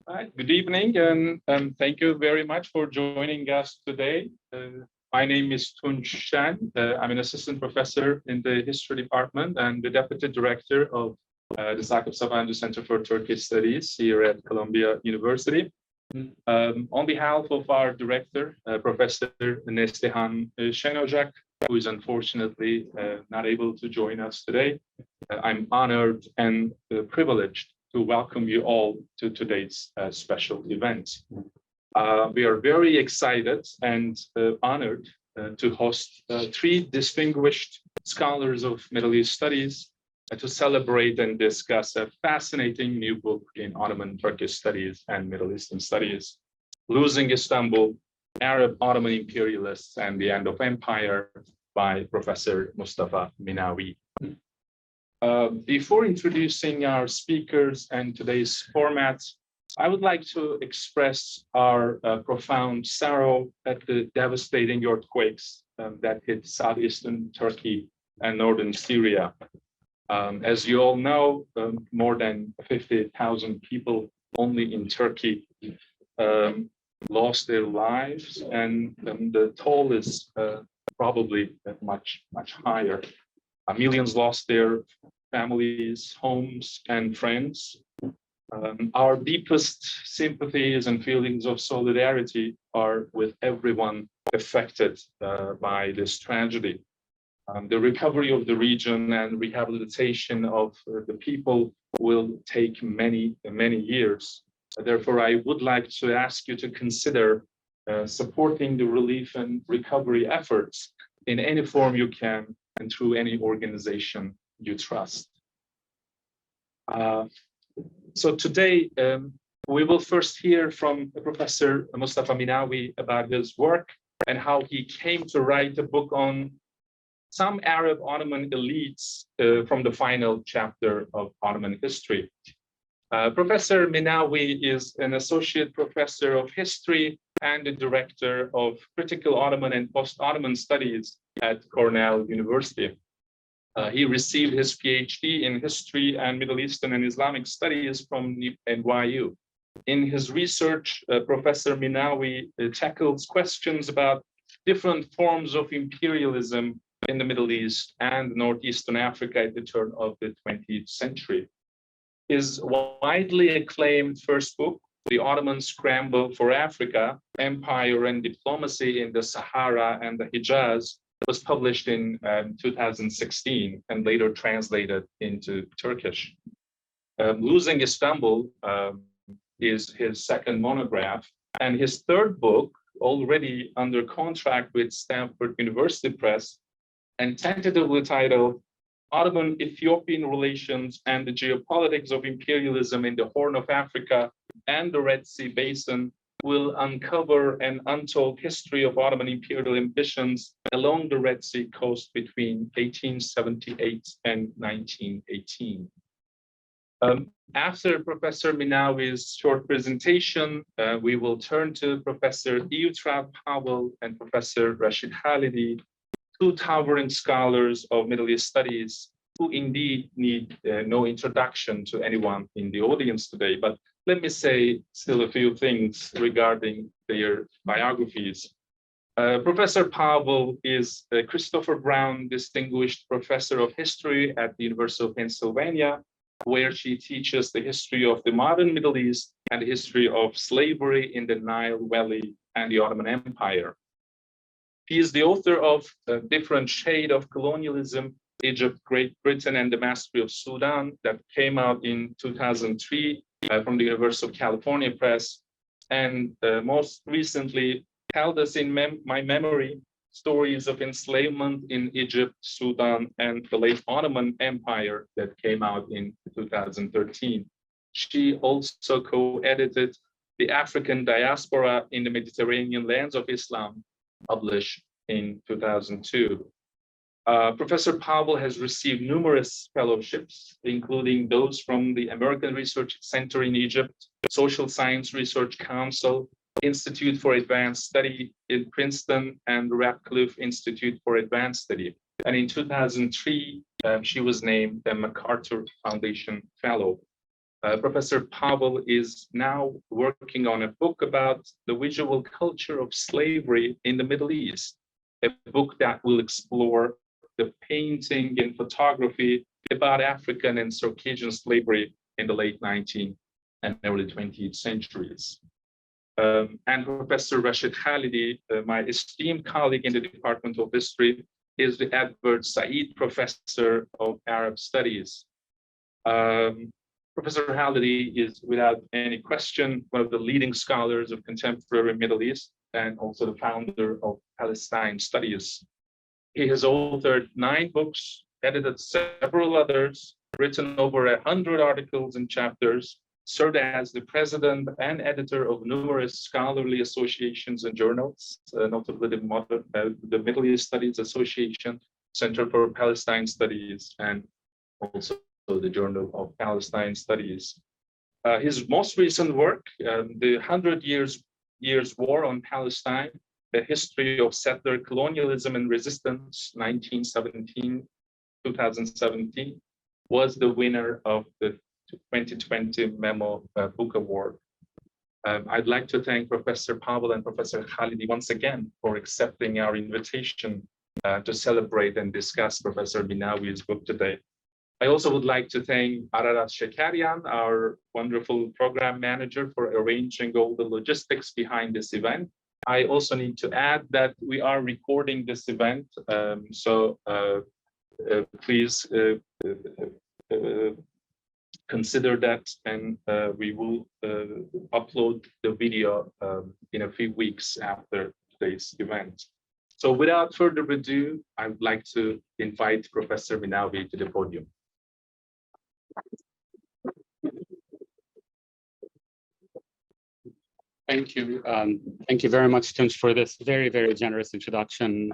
Hi, good evening, and thank you very much for joining us today. My name is Tunç. I'm an assistant professor in the history department and the deputy director of the Sabancı Center for Turkish Studies here at Columbia University. On behalf of our director, Professor Neslihan Şenocak, who is unfortunately not able to join us today, I'm honored and privileged to welcome you all to today's special event. We are very excited and honored to host three distinguished scholars of Middle East studies to celebrate and discuss a fascinating new book in Ottoman Turkish studies and Middle Eastern studies, Losing Istanbul, Arab-Ottoman Imperialists and the End of Empire by Professor Mostafa Minawi. Before introducing our speakers and today's format, I would like to express our profound sorrow at the devastating earthquakes that hit southeastern Turkey and northern Syria. As you all know, more than 50,000 people only in Turkey lost their lives, and the toll is probably much higher. Millions lost their families, homes, and friends. Our deepest sympathies and feelings of solidarity are with everyone affected by this tragedy. The recovery of the region and rehabilitation of the people will take many years. Therefore, I would like to ask you to consider supporting the relief and recovery efforts in any form you can and through any organization you trust. So today, we will first hear from Professor Mostafa Minawi about his work and how he came to write a book on some Arab Ottoman elites from the final chapter of Ottoman history. Professor Minawi is an associate professor of history and the director of critical Ottoman and post-Ottoman studies at Cornell University. He received his PhD in history and Middle Eastern and Islamic studies from NYU. In his research, Professor Minawi tackles questions about different forms of imperialism in the Middle East and Northeastern Africa at the turn of the 20th century. His widely acclaimed first book, The Ottoman Scramble for Africa, Empire and Diplomacy in the Sahara and the Hijaz, was published in 2016 and later translated into Turkish. Losing Istanbul is his second monograph, and his third book, already under contract with Stanford University Press, and tentatively titled Ottoman-Ethiopian Relations and the Geopolitics of Imperialism in the Horn of Africa and the Red Sea Basin, will uncover an untold history of Ottoman imperial ambitions along the Red Sea coast between 1878 and 1918. After Professor Minawi's short presentation, we will turn to Professor Troutt Powell and Professor Rashid Khalidi, two towering scholars of Middle East studies, who indeed need no introduction to anyone in the audience today. But let me say still a few things regarding their biographies. Professor Powell is a Christopher Brown Distinguished Professor of History at the University of Pennsylvania, where she teaches the history of the modern Middle East and the history of slavery in the Nile Valley and the Ottoman Empire. He is the author of A Different Shade of Colonialism, Egypt, Great Britain, and the Mastery of Sudan, that came out in 2003 from the University of California Press, and most recently held us in my memory stories of enslavement in Egypt, Sudan, and the late Ottoman Empire that came out in 2013. She also co-edited The African Diaspora in the Mediterranean Lands of Islam, published in 2002. Professor Powell has received numerous fellowships, including those from the American Research Center in Egypt, Social Science Research Council, Institute for Advanced Study in Princeton, and Radcliffe Institute for Advanced Study. And in 2003, she was named the MacArthur Foundation Fellow. Professor Powell is now working on a book about the visual culture of slavery in the Middle East, a book that will explore the painting and photography about African and Circassian slavery in the late 19th and early 20th centuries. And Professor Rashid Khalidi, my esteemed colleague in the Department of History, is the Edward Said Professor of Arab Studies. Professor Khalidi is, without any question, one of the leading scholars of contemporary Middle East and also the founder of Palestine Studies. He has authored 9 books, edited several others, written over 100 articles and chapters, served as the president and editor of numerous scholarly associations and journals, notably the Middle East Studies Association, Center for Palestine Studies, and also the Journal of Palestine Studies. His most recent work, the 100 Years War on Palestine, The History of Settler Colonialism and Resistance, 1917-2017, was the winner of the 2020 Memo Book Award. I'd like to thank Professor Powell and Professor Khalidi once again for accepting our invitation to celebrate and discuss Professor Minawi's book today. I also would like to thank Ararat Shekarian, our wonderful program manager, for arranging all the logistics behind this event. I also need to add that we are recording this event, so please consider that, and we will upload the video in a few weeks after today's event. So without further ado, I would like to invite Professor Minawi to the podium. Thank you. Thank you very much, Tunç, for this very, very generous introduction.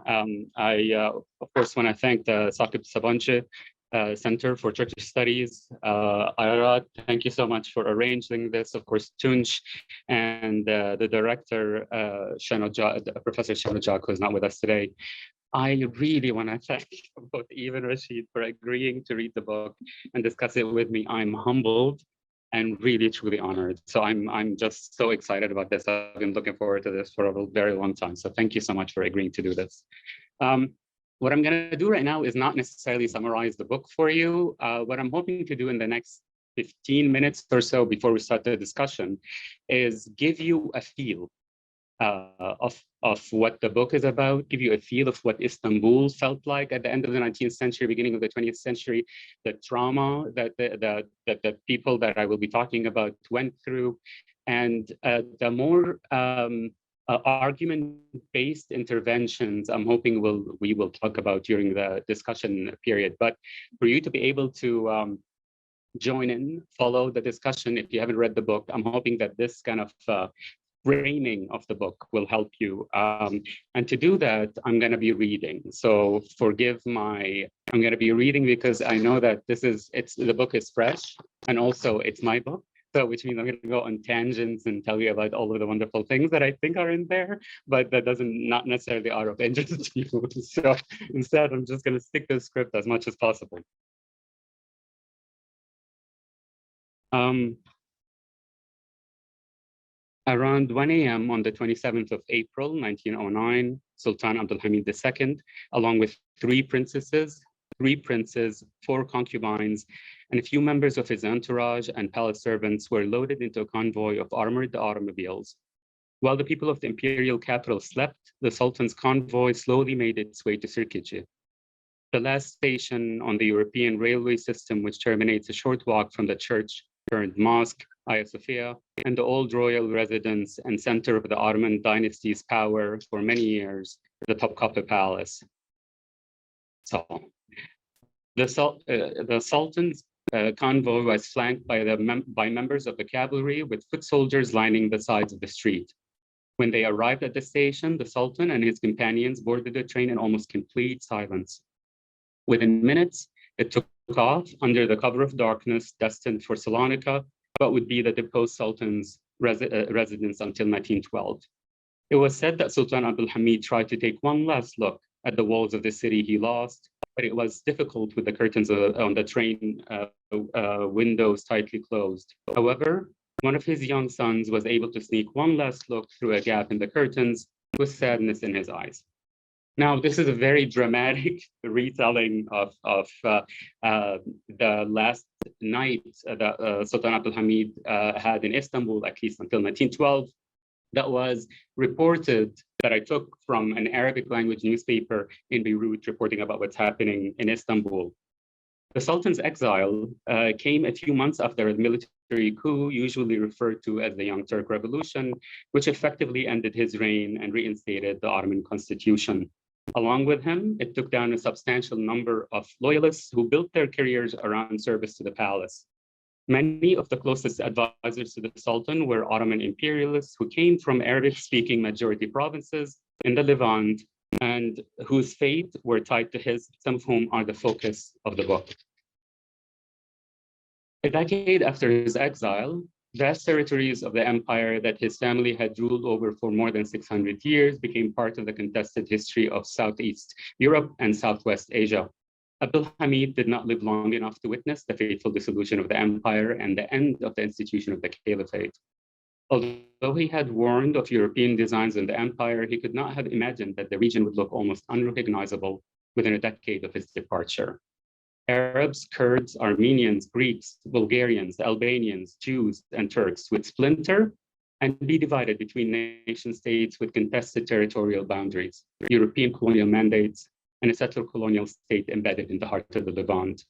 I, of course, want to thank the Sakib Sabancı Center for Turkish Studies. Ararat, thank you so much for arranging this. Of course, Tunç and the director, Professor Shanojak, who is not with us today. I really want to thank both Eve and Rashid for agreeing to read the book and discuss it with me. I'm humbled and really, truly honored. So I'm just so excited about this. I've been looking forward to this for a very long time. So thank you so much for agreeing to do this. What I'm going to do right now is not necessarily summarize the book for you. What I'm hoping to do in the next 15 minutes or so before we start the discussion is give you a feel of what the book is about, give you a feel of what Istanbul felt like at the end of the 19th century, beginning of the 20th century, the trauma that the people that I will be talking about went through, and the more argument-based interventions I'm hoping we will talk about during the discussion period. But for you to be able to join in, follow the discussion, if you haven't read the book, I'm hoping that this kind of framing of the book will help you. And to do that, I'm going to be reading. So forgive I'm going to be reading because I know that the book is fresh, and also it's my book. So which means I'm going to go on tangents and tell you about all of the wonderful things that I think are in there, but that not necessarily are of interest to you. So instead, I'm just going to stick to the script as much as possible. Around 1 a.m. on the 27th of April, 1909, Sultan Abdulhamid II, along with 3 princesses, 3 princes, 4 concubines, and a few members of his entourage and palace servants were loaded into a convoy of armored automobiles. While the people of the imperial capital slept, the Sultan's convoy slowly made its way to Sirkeci, the last station on the European railway system, which terminates a short walk from the church-turned mosque, Hagia Sophia, and the old royal residence and center of the Ottoman dynasty's power for many years, the Topkapi Palace. So, the Sultan's convoy was flanked by members of the cavalry with foot soldiers lining the sides of the street. When they arrived at the station, the Sultan and his companions boarded the train in almost complete silence. Within minutes, it took off under the cover of darkness, destined for Salonika, but would be the deposed Sultan's residence until 1912. It was said that Sultan Abdulhamid tried to take one last look at the walls of the city he lost, but it was difficult with the curtains on the train windows tightly closed. However, one of his young sons was able to sneak one last look through a gap in the curtains with sadness in his eyes. Now, this is a very dramatic retelling of the last night that Sultan Abdul Hamid had in Istanbul, at least until 1912. That was reported, that I took from an Arabic language newspaper in Beirut reporting about what's happening in Istanbul. The Sultan's exile came a few months after a military coup, usually referred to as the Young Turk Revolution, which effectively ended his reign and reinstated the Ottoman constitution. Along with him, it took down a substantial number of loyalists who built their careers around service to the palace. Many of the closest advisors to the Sultan were Ottoman imperialists who came from Arabic-speaking majority provinces in the Levant and whose fate were tied to his, some of whom are the focus of the book. A decade after his exile, vast territories of the empire that his family had ruled over for more than 600 years became part of the contested history of Southeast Europe and Southwest Asia. Abdul Hamid did not live long enough to witness the fateful dissolution of the empire and the end of the institution of the caliphate. Although he had warned of European designs in the empire, he could not have imagined that the region would look almost unrecognizable within a decade of his departure. Arabs, Kurds, Armenians, Greeks, Bulgarians, Albanians, Jews, and Turks would splinter and be divided between nation states with contested territorial boundaries, European colonial mandates, and a settler colonial state embedded in the heart of the Levant.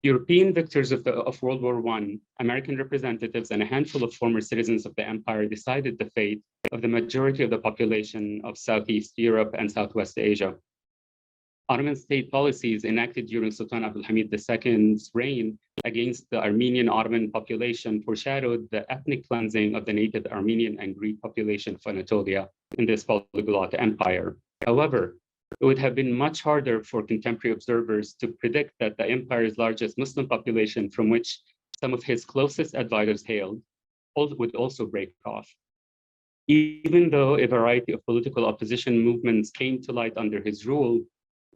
European victors of World War I, American representatives, and a handful of former citizens of the empire decided the fate of the majority of the population of Southeast Europe and Southwest Asia. Ottoman state policies enacted during Sultan Abdul Hamid II's reign against the Armenian Ottoman population foreshadowed the ethnic cleansing of the native Armenian and Greek population of Anatolia in this polyglot empire. However, it would have been much harder for contemporary observers to predict that the empire's largest Muslim population, from which some of his closest advisors hailed, would also break off. Even though a variety of political opposition movements came to light under his rule,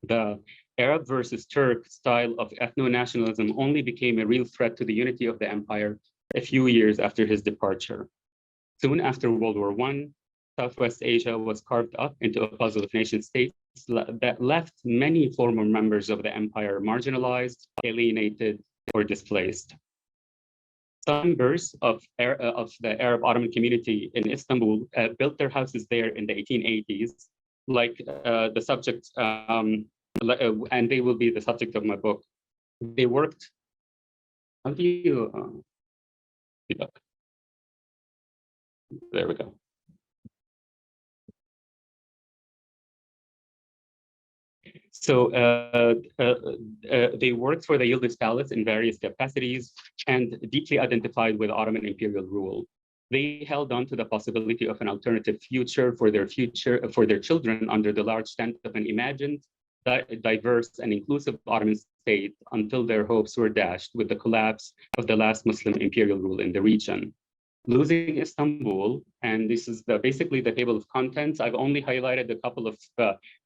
the Arab versus Turk style of ethno-nationalism only became a real threat to the unity of the empire a few years after his departure. Soon after World War I, Southwest Asia was carved up into a puzzle of nation states that left many former members of the empire marginalized, alienated, or displaced. Some members of the Arab-Ottoman community in Istanbul built their houses there in the 1880s, like the subject, and they will be the subject of my book. They worked, how do you, there we go. So they worked for the Yildiz Palace in various capacities and deeply identified with Ottoman imperial rule. They held on to the possibility of an alternative future for their children under the large tent of an imagined, diverse, and inclusive Ottoman state until their hopes were dashed with the collapse of the last Muslim imperial rule in the region. Losing Istanbul, and this is basically the table of contents. I've only highlighted a couple of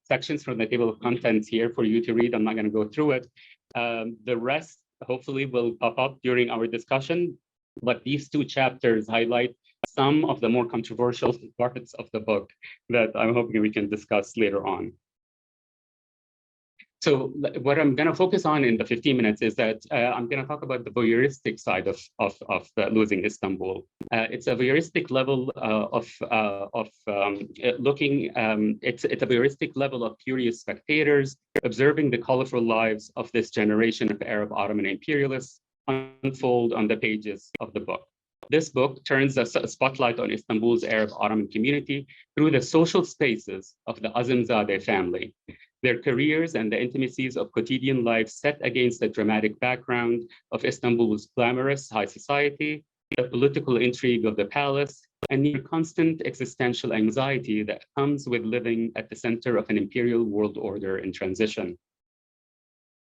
sections from the table of contents here for you to read. I'm not going to go through it. The rest hopefully will pop up during our discussion, but these two chapters highlight some of the more controversial parts of the book that I'm hoping we can discuss later on. So what I'm going to focus on in the 15 minutes is that I'm going to talk about the voyeuristic side of losing Istanbul. It's a voyeuristic level it's a voyeuristic level of curious spectators observing the colorful lives of this generation of Arab-Ottoman imperialists unfold on the pages of the book. This book turns a spotlight on Istanbul's Arab-Ottoman community through the social spaces of the Azimzadeh family, their careers and the intimacies of quotidian life set against the dramatic background of Istanbul's glamorous high society, the political intrigue of the palace, and near constant existential anxiety that comes with living at the center of an imperial world order in transition.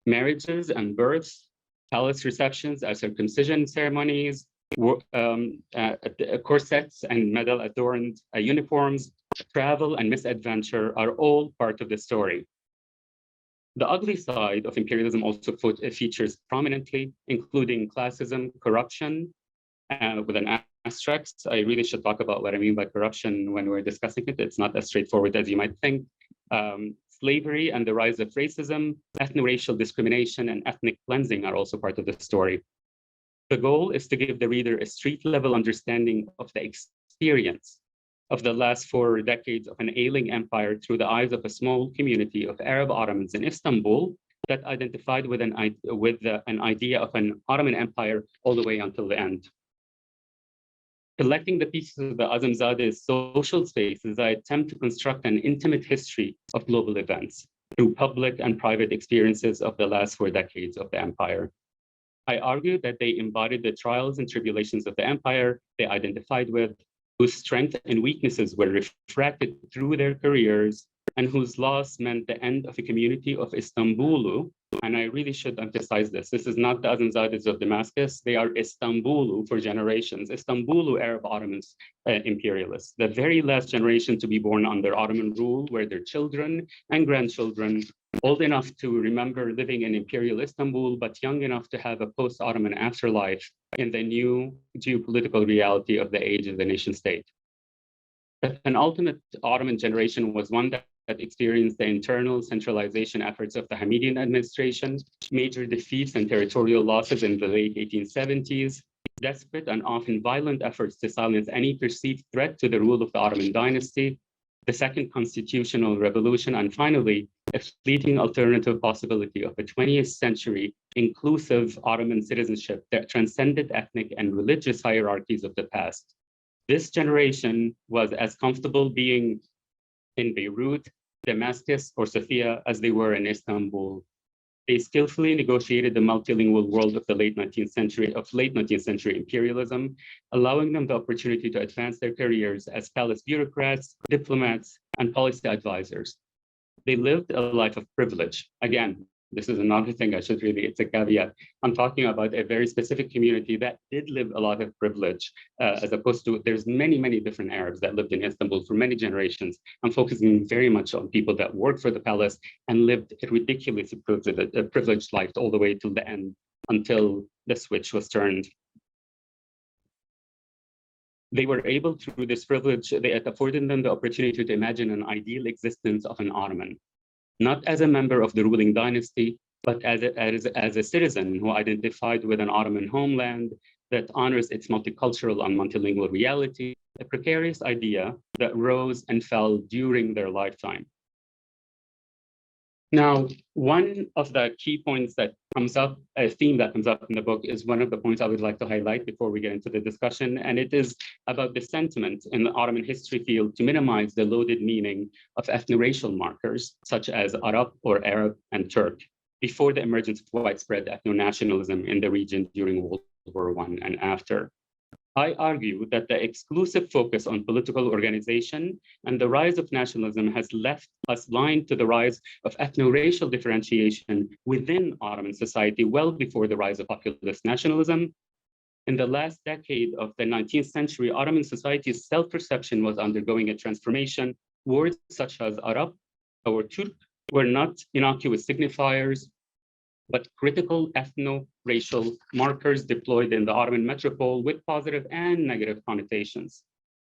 Marriages and births, palace receptions and circumcision ceremonies, corsets and medal-adorned uniforms, travel, and misadventure are all part of the story. The ugly side of imperialism also features prominently, including classism, corruption, with an asterisk. I really should talk about what I mean by corruption when we're discussing it. It's not as straightforward as you might think. Slavery and the rise of racism, ethno-racial discrimination, and ethnic cleansing are also part of the story. The goal is to give the reader a street-level understanding of the experience of the last 4 decades of an ailing empire through the eyes of a small community of Arab Ottomans in Istanbul that identified with an idea of an Ottoman Empire all the way until the end. Collecting the pieces of the Azimzade's social spaces, I attempt to construct an intimate history of global events through public and private experiences of the last 4 decades of the empire. I argue that they embodied the trials and tribulations of the empire they identified with, whose strengths and weaknesses were refracted through their careers, and whose loss meant the end of a community of Istanbul. And I really should emphasize this. This is not the Azimzades of Damascus. They are Istanbul for generations. Istanbul Arab Ottomans imperialists, the very last generation to be born under Ottoman rule, where their children and grandchildren, old enough to remember living in imperial Istanbul, but young enough to have a post-Ottoman afterlife in the new geopolitical reality of the age of the nation state. The penultimate Ottoman generation was one that experienced the internal centralization efforts of the Hamidian administration, major defeats and territorial losses in the late 1870s, desperate and often violent efforts to silence any perceived threat to the rule of the Ottoman dynasty, the second constitutional revolution, and finally, a fleeting alternative possibility of a 20th century inclusive Ottoman citizenship that transcended ethnic and religious hierarchies of the past. This generation was as comfortable being in Beirut, Damascus, or Sofia as they were in Istanbul. They skillfully negotiated the multilingual world of the late 19th century imperialism, allowing them the opportunity to advance their careers as palace bureaucrats, diplomats, and policy advisors. They lived a life of privilege. Again, this is another thing it's a caveat. I'm talking about a very specific community that did live a lot of privilege, as opposed to, there's many, many different Arabs that lived in Istanbul for many generations. I'm focusing very much on people that worked for the palace and lived a ridiculously privileged life all the way till the end, until the switch was turned. They were able, through this privilege, it afforded them the opportunity to imagine an ideal existence of an Ottoman, not as a member of the ruling dynasty, but as a citizen who identified with an Ottoman homeland that honors its multicultural and multilingual reality, a precarious idea that rose and fell during their lifetime. Now, one of the key points that comes up, a theme that comes up in the book, is one of the points I would like to highlight before we get into the discussion, and it is about the sentiment in the Ottoman history field to minimize the loaded meaning of ethno-racial markers, such as Arab or Arab and Turk, before the emergence of widespread ethno-nationalism in the region during World War I and after. I argue that the exclusive focus on political organization and the rise of nationalism has left us blind to the rise of ethno-racial differentiation within Ottoman society well before the rise of populist nationalism. In the last decade of the 19th century, Ottoman society's self-perception was undergoing a transformation. Words such as Arab or Turk were not innocuous signifiers, but critical ethno-racial markers deployed in the Ottoman metropole with positive and negative connotations.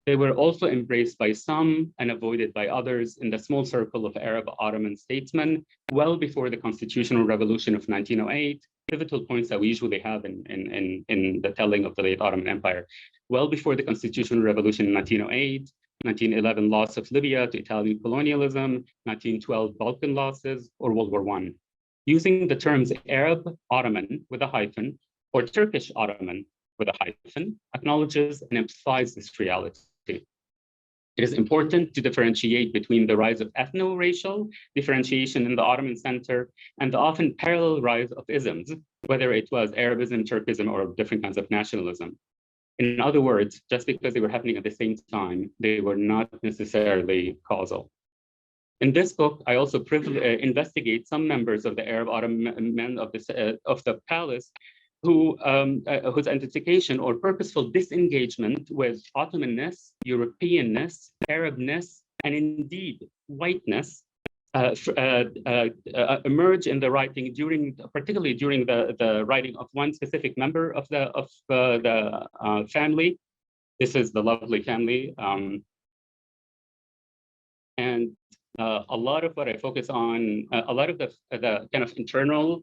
They were also embraced by some and avoided by others in the small circle of Arab Ottoman statesmen well before the constitutional revolution of 1908, pivotal points that we usually have in the telling of the late Ottoman Empire. Well before the constitutional revolution in 1908, 1911 loss of Libya to Italian colonialism, 1912 Balkan losses, or World War I. Using the terms Arab Ottoman with a hyphen or Turkish Ottoman with a hyphen acknowledges and emphasizes this reality. It is important to differentiate between the rise of ethno-racial differentiation in the Ottoman center and the often parallel rise of isms, whether it was Arabism, Turkism, or different kinds of nationalism. In other words, just because they were happening at the same time, they were not necessarily causal. In this book, I also investigate some members of the Arab Ottoman men of the palace whose identification or purposeful disengagement with Ottomanness, Europeanness, Arabness, and indeed whiteness emerge in the writing particularly during the writing of one specific member of the family. This is the lovely family, and a lot of what I focus on, a lot of the kind of internal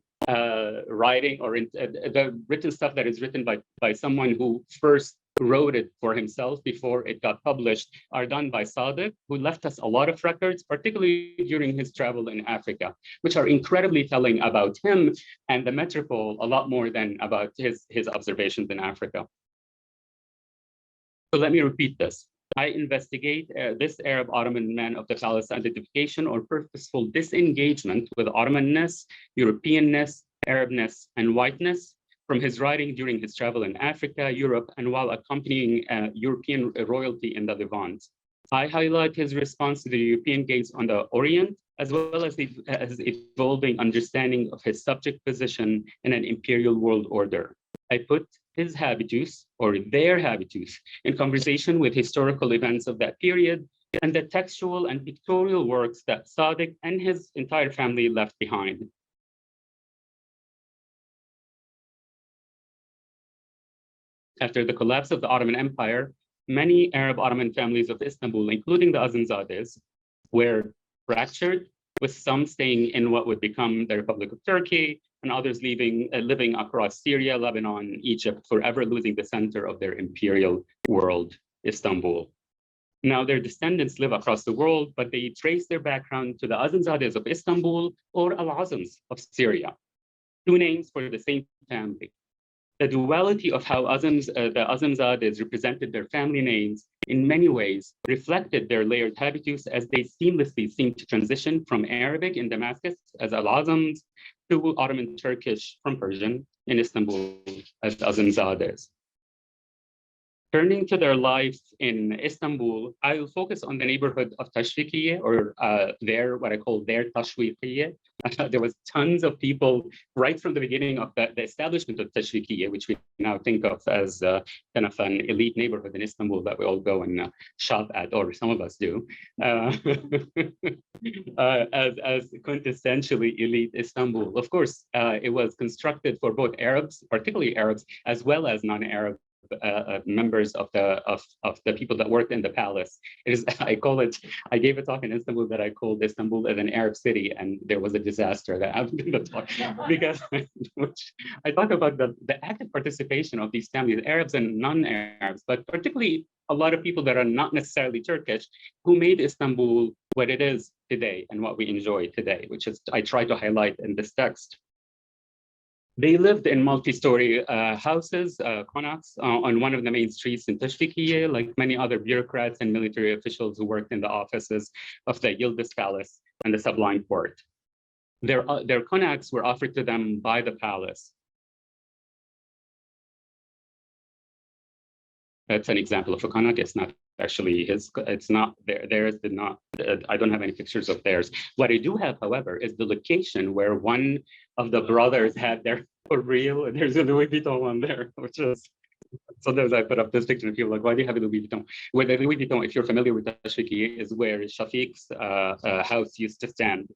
writing or the written stuff that is written by someone who first wrote it for himself before it got published are done by Sadiq, who left us a lot of records, particularly during his travel in Africa, which are incredibly telling about him and the metropole, a lot more than about his observations in Africa. So let me repeat this. I investigate this Arab-Ottoman man of the palace identification or purposeful disengagement with Ottomanness, Europeanness, Arabness, and whiteness from his writing during his travel in Africa, Europe, and while accompanying European royalty in the Levant. I highlight his response to the European gaze on the Orient, as well as evolving understanding of his subject position in an imperial world order. I put his habitus, or their habitus, in conversation with historical events of that period and the textual and pictorial works that Sadiq and his entire family left behind. After the collapse of the Ottoman Empire, many Arab-Ottoman families of Istanbul, including the Azimzades, were fractured, with some staying in what would become the Republic of Turkey, and others living across Syria, Lebanon, Egypt, forever losing the center of their imperial world, Istanbul. Now their descendants live across the world, but they trace their background to the Azimzades of Istanbul or Al-Azims of Syria, two names for the same family. The duality of how the Azimzades represented their family names in many ways reflected their layered habitus as they seamlessly seemed to transition from Arabic in Damascus as Al-Azims to Ottoman Turkish from Persian in Istanbul as Azimzades. Turning to their lives in Istanbul, I will focus on the neighborhood of Tashvikiye, or what I call their Tashvikiye. There was tons of people right from the beginning of the establishment of Tashvikiye, which we now think of as kind of an elite neighborhood in Istanbul that we all go and shop at, or some of us do, as quintessentially elite Istanbul. Of course, it was constructed for both Arabs, particularly Arabs, as well as non-Arab members of the people that worked in the palace. I gave a talk in Istanbul that I called Istanbul as an Arab city, and there was a disaster that happened in the talk because I talk about the active participation of these families, Arabs and non-Arabs, but particularly a lot of people that are not necessarily Turkish, who made Istanbul what it is today and what we enjoy today, which is I try to highlight in this text. They lived in multi-story houses, konaks, on one of the main streets in Tashvikiye, like many other bureaucrats and military officials who worked in the offices of the Yıldız Palace and the Sublime Porte. Their konaks were offered to them by the palace. That's an example of a konak. It's not actually his, it's not theirs did not, I don't have any pictures of theirs. What I do have, however, is the location where one of the brothers had their, for real, there's a Louis Vuitton one there, which is, sometimes I put up this picture and people are like, why do you have a Louis Vuitton? Where the Louis Vuitton, if you're familiar with Tashvikiye, is where Shafiq's house used to stand.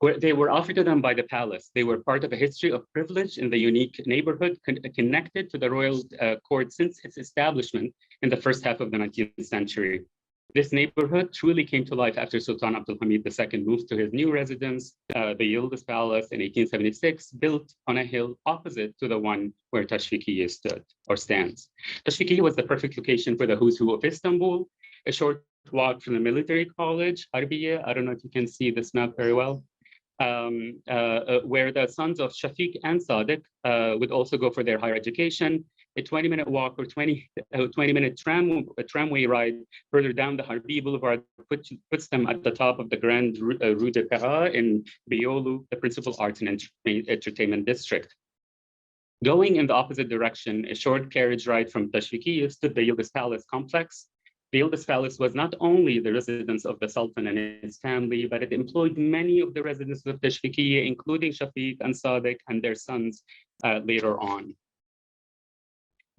Where they were offered to them by the palace. They were part of a history of privilege in the unique neighborhood connected to the royal court since its establishment in the first half of the 19th century. This neighborhood truly came to life after Sultan Abdulhamid II moved to his new residence, the Yıldız Palace in 1876, built on a hill opposite to the one where Tashvikiye stood or stands. Tashvikiye was the perfect location for the who's who of Istanbul, a short walk from the military college, Harbiye. I don't know if you can see this map very well. Where the sons of Shafiq and Sadiq would also go for their higher education. A 20-minute walk or 20-minute tramway ride further down the Harbi Boulevard puts them at the top of the Grand Rue de Para in Beyoğlu, the principal arts and entertainment district. Going in the opposite direction, a short carriage ride from Tashvikiye stood the Yıldız Palace complex. The Yıldız Palace was not only the residence of the Sultan and his family, but it employed many of the residents of Tashvikiye, including Shafiq and Sadiq and their sons later on.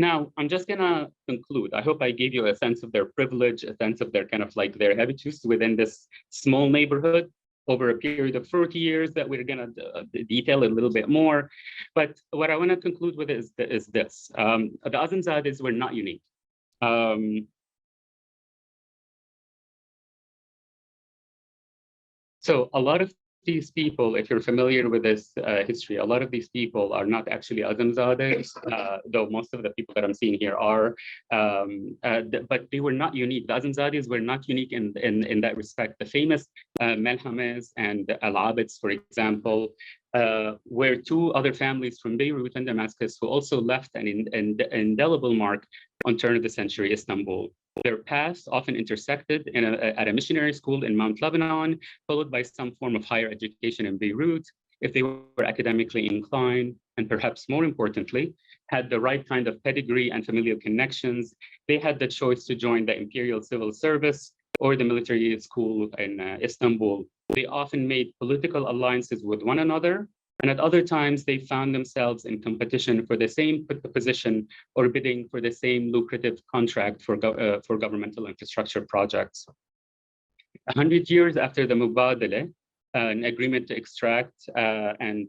Now, I'm just gonna conclude. I hope I gave you a sense of their privilege, a sense of their kind of like their habitus within this small neighborhood over a period of 40 years that we're gonna detail a little bit more. But what I wanna conclude with is this. The Azimzadehs were not unique. So a lot of these people, if you're familiar with this history, a lot of these people are not actually Azimzadehs, though most of the people that I'm seeing here are, but they were not unique. The Azimzadehs were not unique in that respect. The famous Melhames and Al-Abids, for example, were two other families from Beirut and Damascus who also left an indelible mark on turn of the century Istanbul. Their paths often intersected at a missionary school in Mount Lebanon, followed by some form of higher education in Beirut, if they were academically inclined, and perhaps more importantly, had the right kind of pedigree and familial connections. They had the choice to join the imperial civil service or the military school in Istanbul. They often made political alliances with one another, and at other times, they found themselves in competition for the same position or bidding for the same lucrative contract for governmental infrastructure projects. 100 years after the Mubadala, an agreement to extract and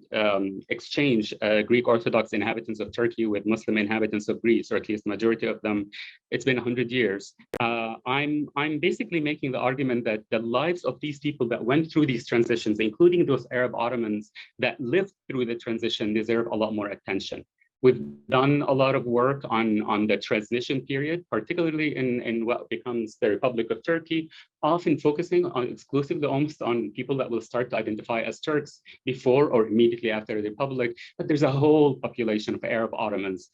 exchange Greek Orthodox inhabitants of Turkey with Muslim inhabitants of Greece, or at least the majority of them. It's been 100 years. I'm basically making the argument that the lives of these people that went through these transitions, including those Arab Ottomans that lived through the transition, deserve a lot more attention. We've done a lot of work on the transition period, particularly in what becomes the Republic of Turkey, often focusing on exclusively almost on people that will start to identify as Turks before or immediately after the Republic. But there's a whole population of Arab Ottomans,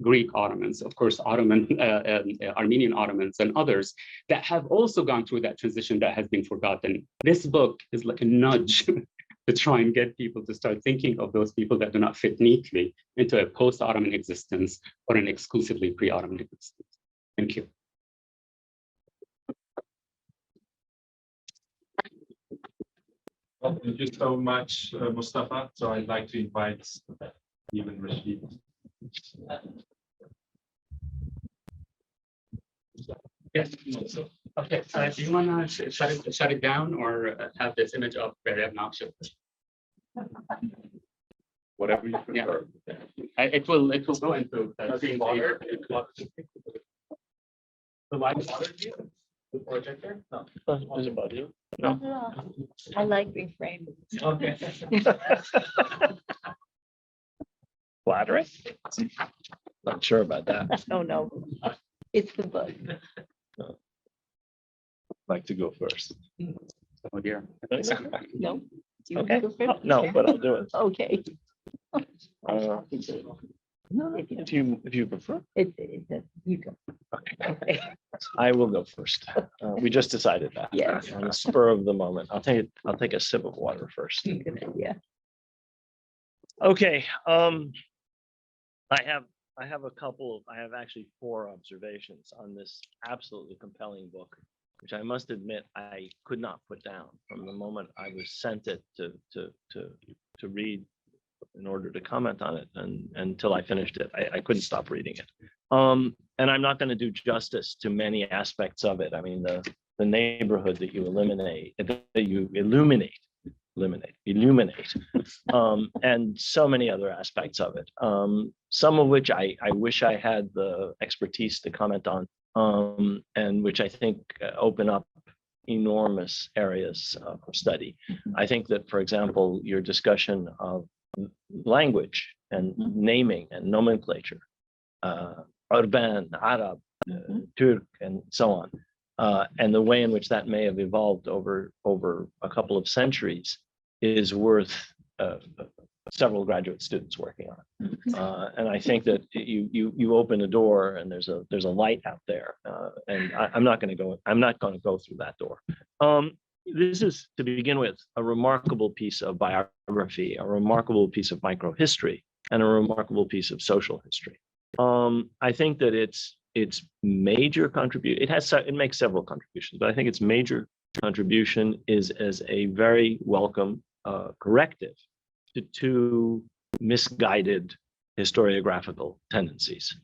Greek Ottomans, of course, Armenian Ottomans and others that have also gone through that transition that has been forgotten. This book is like a nudge to try and get people to start thinking of those people that do not fit neatly into a post-Ottoman existence or an exclusively pre-Ottoman existence. Thank you. Well, thank you so much, Mostafa. So I'd like to invite even Rashid. Yes. Okay. Do you want to shut it down or have this image up very obnoxious? Whatever you prefer. Yeah. It will go into water. The light water here? The projector? No. Is it about you? No. I like being framed. Okay. Flattering? Not sure about that. Oh, no. It's the book. Like to go first. Oh dear. No. Do you want Okay. to go first? No, but I'll do it. Okay. No, if you prefer. You go. Okay. I will go first. We just decided that. Yes. On the spur of the moment. I'll take a sip of water first. Good idea. Okay. I have actually 4 observations on this absolutely compelling book, which I must admit I could not put down from the moment I was sent it to read in order to comment on it, and until I finished it. I couldn't stop reading it. And I'm not going to do justice to many aspects of it. I mean, the neighborhood that you illuminate, and so many other aspects of it, some of which I wish I had the expertise to comment on, and which I think open up enormous areas for study. I think that, for example, your discussion of language and naming and nomenclature, Urban, Arab, Turk, and so on, and the way in which that may have evolved over a couple of centuries is worth several graduate students working on it. And I think that you open a door and there's a light out there, and I'm not going to go through that door. This is, to begin with, a remarkable piece of biography, a remarkable piece of microhistory, and a remarkable piece of social history. I think that its major contribution, it makes several contributions, but I think its major contribution is as a very welcome corrective to 2 misguided historiographical tendencies.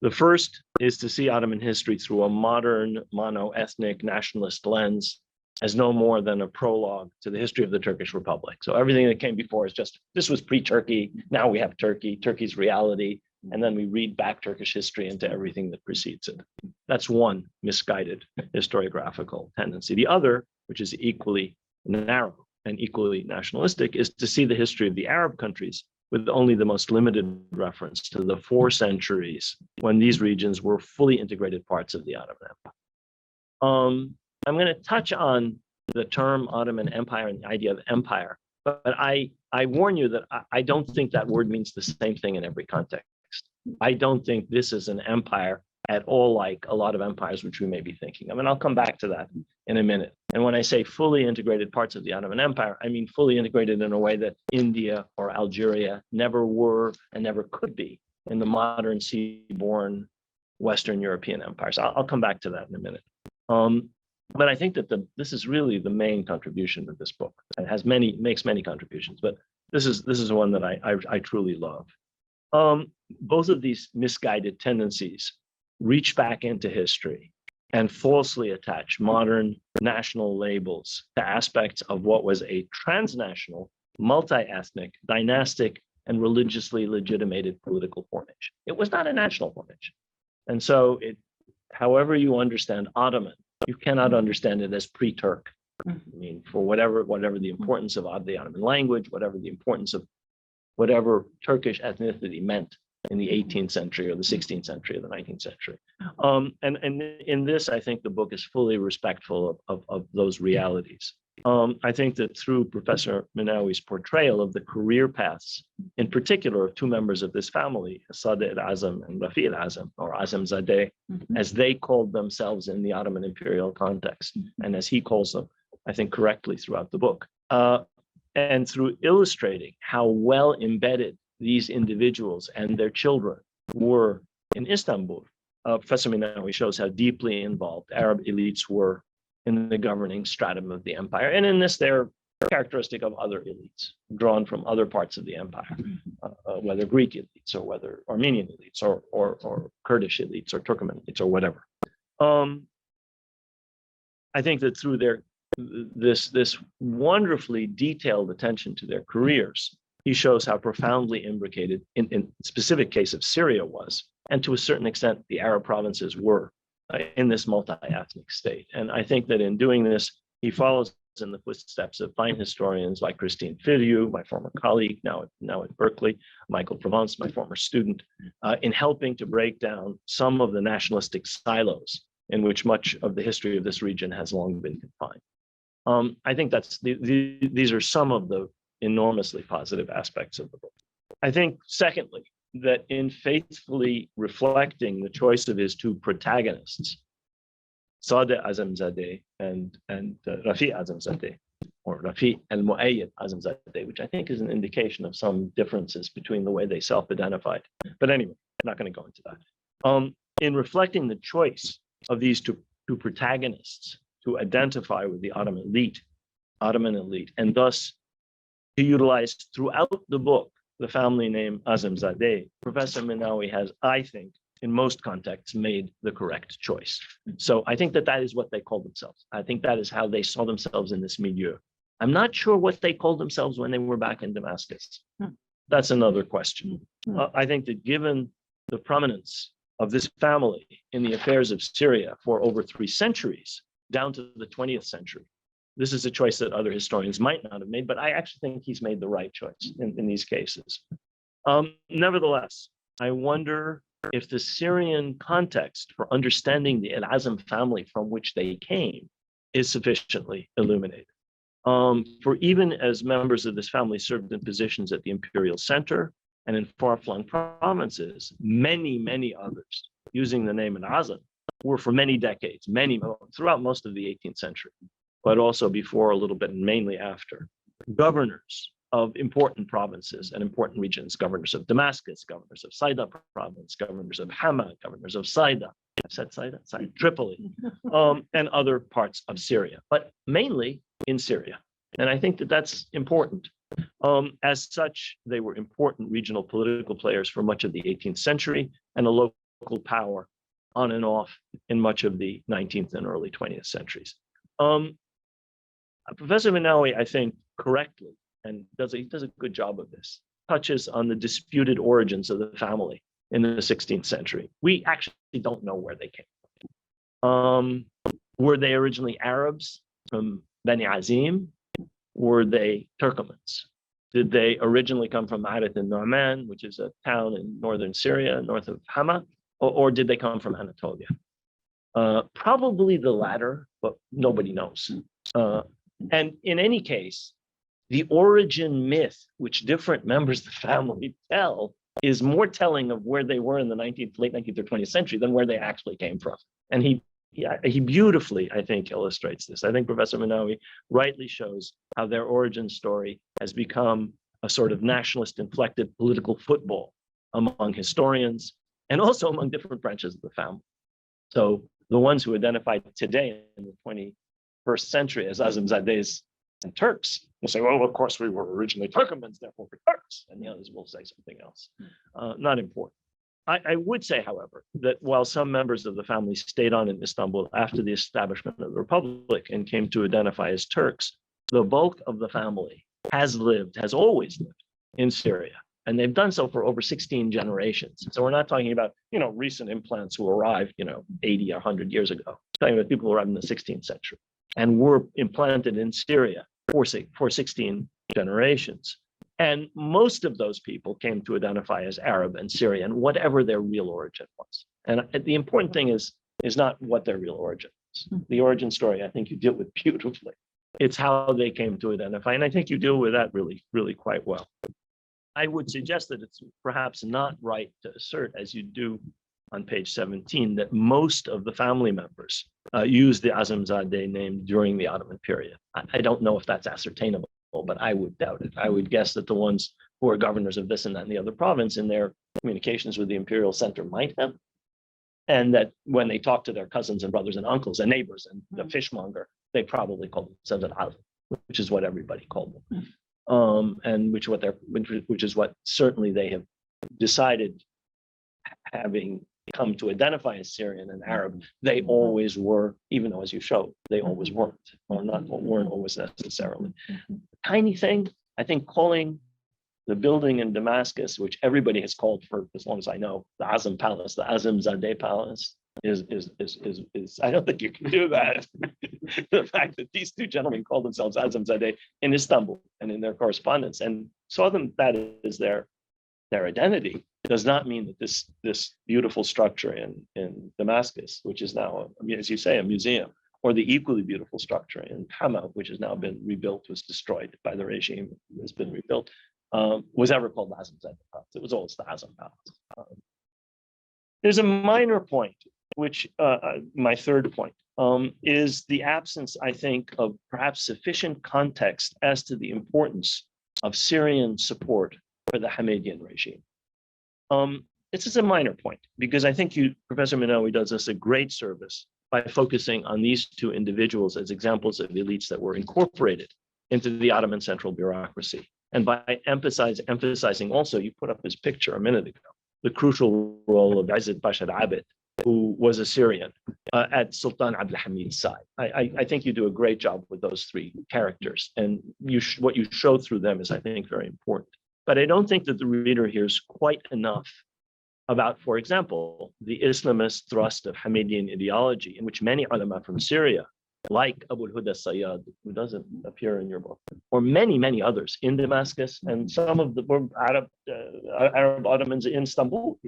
The first is to see Ottoman history through a modern, mono-ethnic, nationalist lens as no more than a prologue to the history of the Turkish Republic. So everything that came before is just, this was pre-Turkey, now we have Turkey, Turkey's reality, and then we read back Turkish history into everything that precedes it. That's one misguided historiographical tendency. The other, which is equally narrow and equally nationalistic, is to see the history of the Arab countries with only the most limited reference to the 4 centuries when these regions were fully integrated parts of the Ottoman Empire. I'm going to touch on the term Ottoman Empire and the idea of empire, but I warn you that I don't think that word means the same thing in every context. I don't think this is an empire at all like a lot of empires which we may be thinking of. And I'll come back to that in a minute. And when I say fully integrated parts of the Ottoman Empire, I mean fully integrated in a way that India or Algeria never were and never could be in the modern seaborne Western European empires. I'll come back to that in a minute. But I think that this is really the main contribution of this book. It has makes many contributions, but this is one that I truly love. Both of these misguided tendencies reach back into history and falsely attach modern national labels to aspects of what was a transnational, multi-ethnic, dynastic, and religiously legitimated political formation. It was not a national formation. And so however you understand Ottoman, you cannot understand it as pre-Turk. I mean, for whatever the importance of the Ottoman language, whatever the importance of whatever Turkish ethnicity meant in the 18th century or the 16th century or the 19th century. And in this, I think the book is fully respectful of those realities. I think that through Professor Minawi's portrayal of the career paths, in particular of 2 members of this family, Sadeh al-Azam and Rafi al-Azam, or Azamzadeh, as they called themselves in the Ottoman imperial context, and as he calls them, I think correctly throughout the book, and through illustrating how well embedded these individuals and their children were in Istanbul, Professor Minawi shows how deeply involved Arab elites were in the governing stratum of the empire. And in this, they're characteristic of other elites drawn from other parts of the empire, whether Greek elites or whether Armenian elites or Kurdish elites or Turkoman elites or whatever. I think that through this wonderfully detailed attention to their careers, he shows how profoundly imbricated, in specific case of Syria was, and to a certain extent, the Arab provinces were in this multi-ethnic state. And I think that in doing this, he follows in the footsteps of fine historians like Christine Filiu, my former colleague, now at Berkeley, Michael Provence, my former student, in helping to break down some of the nationalistic silos in which much of the history of this region has long been confined. I think these are some of the enormously positive aspects of the book. I think, secondly, that in faithfully reflecting the choice of his 2 protagonists, Sadeh Azamzadeh and Rafi Azamzadeh, or Rafi al-Mu'ayyad Azamzadeh, which I think is an indication of some differences between the way they self-identified. But anyway, I'm not going to go into that. In reflecting the choice of these two protagonists to identify with the Ottoman elite, and thus to utilize throughout the book the family name Azamzadeh, Professor Minawi has, I think, in most contexts, made the correct choice. So I think that is what they called themselves. I think that is how they saw themselves in this milieu. I'm not sure what they called themselves when they were back in Damascus. That's another question. I think that given the prominence of this family in the affairs of Syria for over 3 centuries, down to the 20th century, this is a choice that other historians might not have made, but I actually think he's made the right choice in these cases. Nevertheless, I wonder if the Syrian context for understanding the al-Azam family from which they came is sufficiently illuminated. For even as members of this family served in positions at the imperial center and in far-flung provinces, many others using the name al-Azam were for many decades, throughout most of the 18th century, but also before a little bit and mainly after, governors of important provinces and important regions, governors of Damascus, governors of Saida province, governors of Hama, governors of Saida, I've said Saida, sorry, Tripoli, and other parts of Syria, but mainly in Syria. And I think that that's important. As such, they were important regional political players for much of the 18th century and a local power on and off in much of the 19th and early 20th centuries. Professor Minawi, I think, correctly, and he does a good job of this, touches on the disputed origins of the family in the 16th century. We actually don't know where they came from. Were they originally Arabs from Beni Azim? Were they Turkomans? Did they originally come from Arat and Nu'man, which is a town in northern Syria, north of Hama, or did they come from Anatolia? Probably the latter, but nobody knows. And in any case, the origin myth, which different members of the family tell, is more telling of where they were in the late 19th or 20th century than where they actually came from. And he beautifully, I think, illustrates this. I think Professor Minawi rightly shows how their origin story has become a sort of nationalist inflected political football among historians and also among different branches of the family. So the ones who identify today in the 21st century as Azimzadehs and Turks will say, well, of course, we were originally Turkomans, therefore we're Turks. And the others will say something else. Not important. I would say, however, that while some members of the family stayed on in Istanbul after the establishment of the Republic and came to identify as Turks, the bulk of the family has always lived in Syria. And they've done so for over 16 generations. So we're not talking about, recent implants who arrived, 80 or 100 years ago. We're talking about people who arrived in the 16th century and were implanted in Syria for 16 generations. And most of those people came to identify as Arab and Syrian, whatever their real origin was. And the important thing is not what their real origin is. The origin story, I think you deal with beautifully. It's how they came to identify. And I think you deal with that really, really quite well. I would suggest that it's perhaps not right to assert, as you do on page 17, that most of the family members used the Azimzadeh name during the Ottoman period. I don't know if that's ascertainable, but I would doubt it. I would guess that the ones who are governors of this and that and the other province in their communications with the imperial center might have. And that when they talk to their cousins and brothers and uncles and neighbors and the fishmonger, they probably call themselves an Azim, which is what everybody called them. And which is what certainly they have decided, having come to identify as Syrian and Arab, they always were, even though, as you showed, they always weren't, or weren't always necessarily. Tiny thing, I think calling the building in Damascus, which everybody has called for as long as I know, the Azim Palace, the Azimzadeh Palace, is I don't think you can do that. The fact that these two gentlemen called themselves Azimzadeh in Istanbul and in their correspondence and saw them that is their identity does not mean that this beautiful structure in Damascus, which is now, as you say, a museum, or the equally beautiful structure in Hama, which has now been rebuilt, was destroyed by the regime, has been rebuilt, was ever called the Azimzadeh Palace. It was always the Azim Palace. There's a minor point, which my third point, is the absence, I think, of perhaps sufficient context as to the importance of Syrian support for the Hamidian regime. This is a minor point because I think Professor Minawi does us a great service by focusing on these two individuals as examples of elites that were incorporated into the Ottoman central bureaucracy. And by emphasizing also, you put up his picture a minute ago, the crucial role of Izzet Pasha Abed, who was a Syrian, at Sultan Abdul Hamid's side. I think you do a great job with those three characters. And what you show through them is, I think, very important. But I don't think that the reader hears quite enough about, for example, the Islamist thrust of Hamidian ideology, in which many ulama from Syria, like Abu al-Huda Sayyad, who doesn't appear in your book, or many, many others in Damascus, and some of the Arab-Ottomans in Istanbul,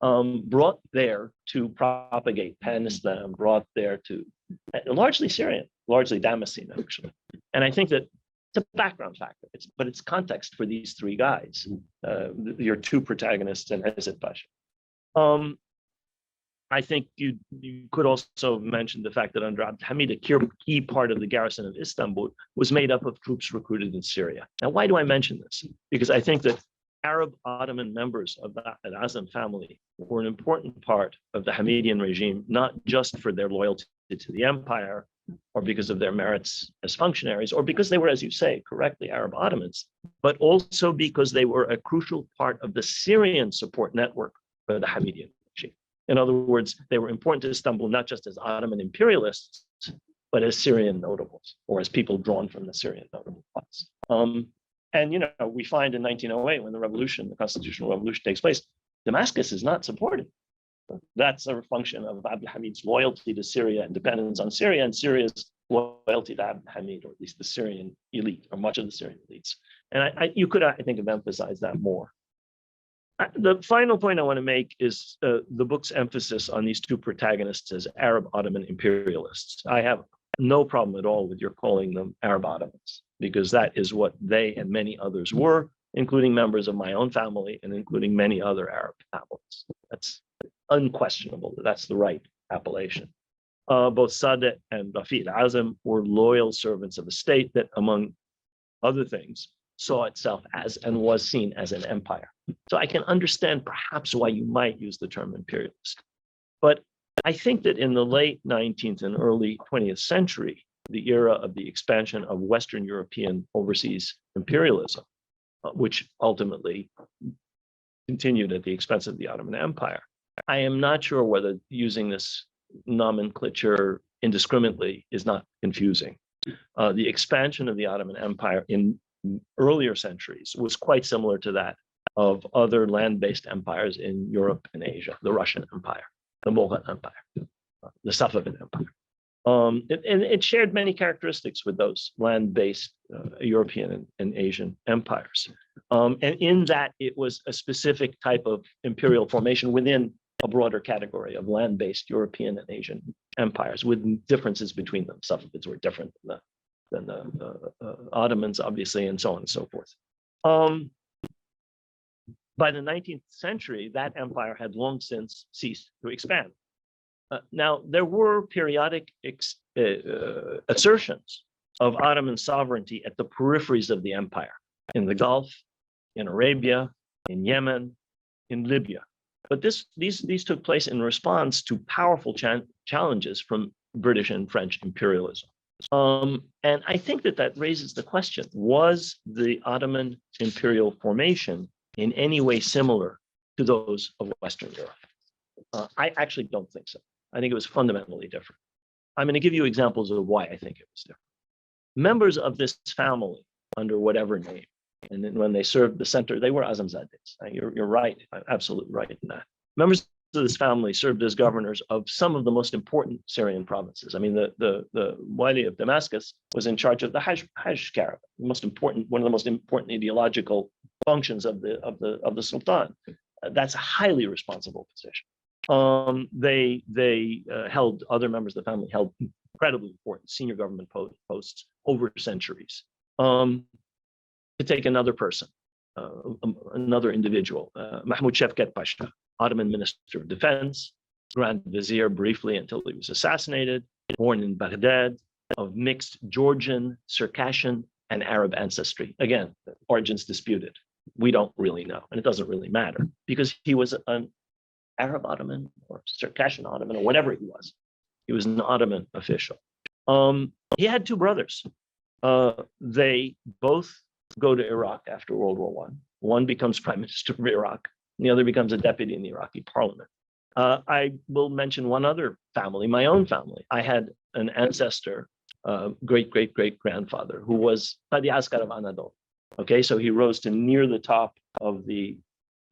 brought there to propagate pan-Islam, brought there to, largely Syrian, largely Damascene, actually. And I think that it's a background factor, but it's context for these three guys, your two protagonists and Izzet Pasha. I think you could also mention the fact that under Abd Hamid, a key part of the garrison of Istanbul was made up of troops recruited in Syria. Now, why do I mention this? Because I think that Arab Ottoman members of the Azim family were an important part of the Hamidian regime, not just for their loyalty to the empire, or because of their merits as functionaries, or because they were, as you say, correctly, Arab Ottomans, but also because they were a crucial part of the Syrian support network for the Hamidian regime. In other words, they were important to Istanbul, not just as Ottoman imperialists, but as Syrian notables, or as people drawn from the Syrian notable class. And we find in 1908, when the constitutional revolution takes place, Damascus is not supported. That's a function of Abdul Hamid's loyalty to Syria and dependence on Syria, and Syria's loyalty to Abdul Hamid, or at least the Syrian elite, or much of the Syrian elites. And you could, I think, have emphasized that more. The final point I want to make is the book's emphasis on these two protagonists as Arab-Ottoman imperialists. I have no problem at all with your calling them Arab-Ottomans, because that is what they and many others were, including members of my own family and including many other Arab families. That's unquestionable that that's the right appellation. Both Sadeh and Rafi al-Azam were loyal servants of a state that, among other things, saw itself as and was seen as an empire. So I can understand perhaps why you might use the term imperialist. But I think that in the late 19th and early 20th century, the era of the expansion of Western European overseas imperialism, which ultimately continued at the expense of the Ottoman Empire, I am not sure whether using this nomenclature indiscriminately is not confusing. The expansion of the Ottoman Empire in earlier centuries was quite similar to that of other land-based empires in Europe and Asia, the Russian Empire, the Mughal Empire, the Safavid Empire. And it shared many characteristics with those land-based European and Asian empires. And in that, it was a specific type of imperial formation within a broader category of land-based European and Asian empires, with differences between them. Safavids were different than the Ottomans, obviously, and so on and so forth. By the 19th century, that empire had long since ceased to expand. Now, there were periodic assertions of Ottoman sovereignty at the peripheries of the empire, in the Gulf, in Arabia, in Yemen, in Libya. But these took place in response to powerful challenges from British and French imperialism. And I think that raises the question, was the Ottoman imperial formation in any way similar to those of Western Europe? I actually don't think so. I think it was fundamentally different. I'm going to give you examples of why I think it was different. Members of this family, under whatever name, and then when they served the center, they were Azamzadehs. You're right, absolutely right in that. Members of this family served as governors of some of the most important Syrian provinces. I mean, the Wali of Damascus was in charge of the Hajj caravan, one of the most important ideological functions of the Sultan. That's a highly responsible position. Other members of the family held incredibly important senior government posts over centuries. To take another person, another individual, Mahmoud Shevket Pasha, Ottoman Minister of Defense, Grand Vizier briefly until he was assassinated, born in Baghdad, of mixed Georgian, Circassian, and Arab ancestry. Again, origins disputed. We don't really know, and it doesn't really matter, because he was an Arab Ottoman or Circassian Ottoman or whatever he was. He was an Ottoman official. He had two brothers. They both go to Iraq after World War I. One becomes prime minister of Iraq, and the other becomes a deputy in the Iraqi parliament. I will mention one other family, my own family. I had an ancestor, great-great-great-grandfather, who was Qadi Askar of Anadolu. Okay, so he rose to near the top of the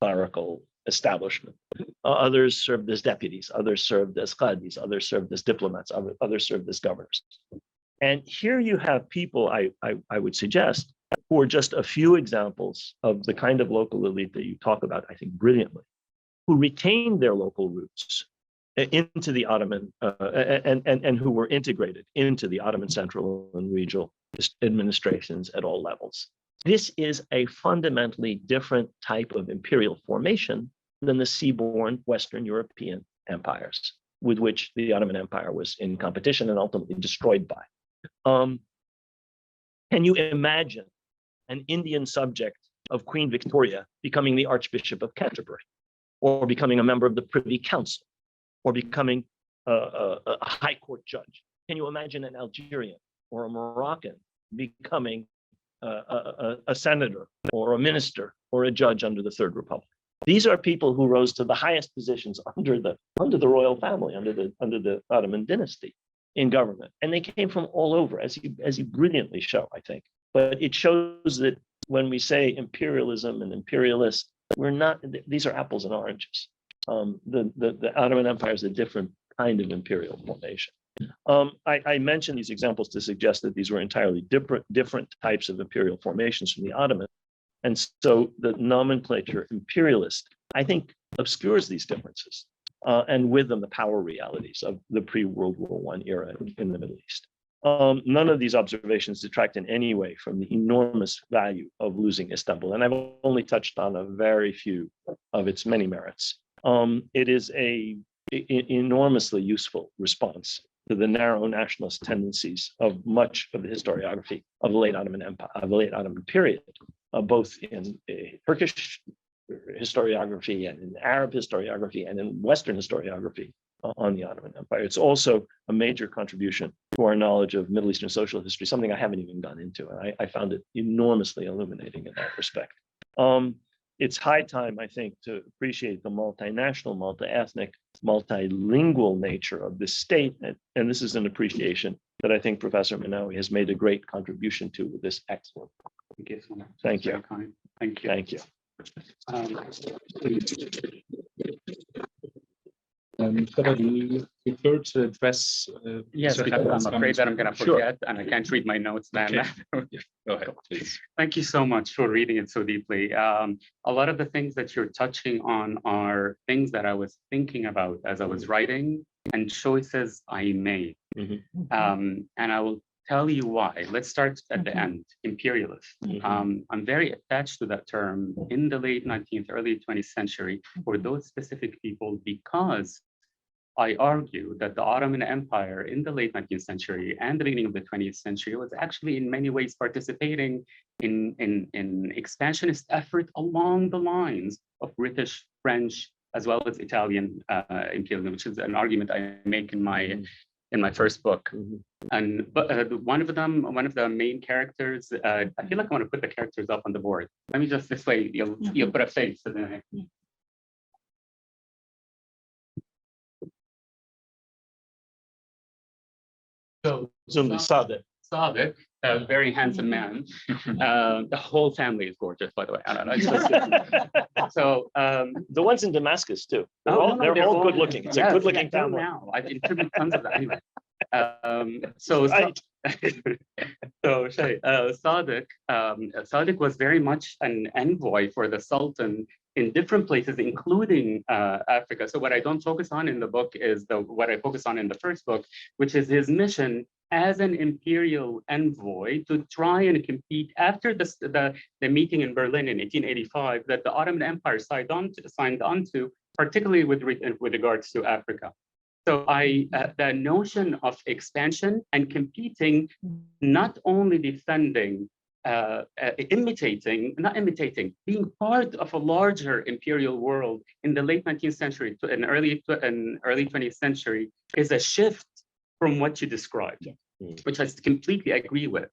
clerical establishment. Others served as deputies, others served as qadis, others served as diplomats, others served as governors. And here you have people, I would suggest, who are just a few examples of the kind of local elite that you talk about, I think, brilliantly, who retained their local roots into the Ottoman and who were integrated into the Ottoman central and regional administrations at all levels. This is a fundamentally different type of imperial formation than the seaborne Western European empires with which the Ottoman Empire was in competition and ultimately destroyed by. Can you imagine an Indian subject of Queen Victoria becoming the Archbishop of Canterbury, or becoming a member of the Privy Council, or becoming a high court judge? Can you imagine an Algerian or a Moroccan becoming a senator or a minister or a judge under the Third Republic? These are people who rose to the highest positions under the royal family, under the Ottoman dynasty in government, and they came from all over, as you brilliantly show, I think. But it shows that when we say imperialism and imperialists, we're not. These are apples and oranges. The Ottoman Empire is a different kind of imperial formation. I mentioned these examples to suggest that these were entirely different types of imperial formations from the Ottoman. And so the nomenclature imperialist, I think, obscures these differences, and with them the power realities of the pre-World War I era in the Middle East. None of these observations detract in any way from the enormous value of losing Istanbul, and I've only touched on a very few of its many merits. It is an enormously useful response to the narrow nationalist tendencies of much of the historiography of the late Ottoman Empire, of the late Ottoman period, both in Turkish historiography and in Arab historiography and in Western historiography on the Ottoman Empire. It's also a major contribution to our knowledge of Middle Eastern social history, something I haven't even gone into, and I found it enormously illuminating in that respect. It's high time, I think, to appreciate the multinational, multi-ethnic, multilingual nature of this state. And this is an appreciation that I think Professor Minawi has made a great contribution to with this excellent. Thank you so much. Thank you. Very kind. Thank you. Thank you. Could I prefer to address? Yes, Mr. I'm Khalid's afraid that I'm going to Sure. forget, and I can't read my notes then. Okay. Go ahead, please. Thank you so much for reading it so deeply. A lot of the things that you're touching on are things that I was thinking about as I was writing and choices I made. And I will tell you why. Let's start at the end, imperialist. I'm very attached to that term in the late 19th, early 20th century for those specific people, because I argue that the Ottoman Empire in the late 19th century and the beginning of the 20th century was actually in many ways participating in expansionist effort along the lines of British, French, as well as Italian imperialism, which is an argument I make in my first book. But one of the main characters, I feel like I want to put the characters up on the board. Let me just, this way you'll put a face. So Sadiq, a very handsome man. The whole family is gorgeous, by the way. I don't know. So the ones in Damascus too. They're they're all good looking. It's a good looking family. Now I've interviewed tons of them anyway. Sadiq was very much an envoy for the Sultan in different places, including Africa. So what I don't focus on in the book is what I focus on in the first book, which is his mission as an imperial envoy to try and compete after the meeting in Berlin in 1885 that the Ottoman Empire signed on to, particularly with regards to Africa. So the notion of expansion and competing, not only defending, being part of a larger imperial world in the late 19th century and early 20th century is a shift from what you described, which I completely agree with.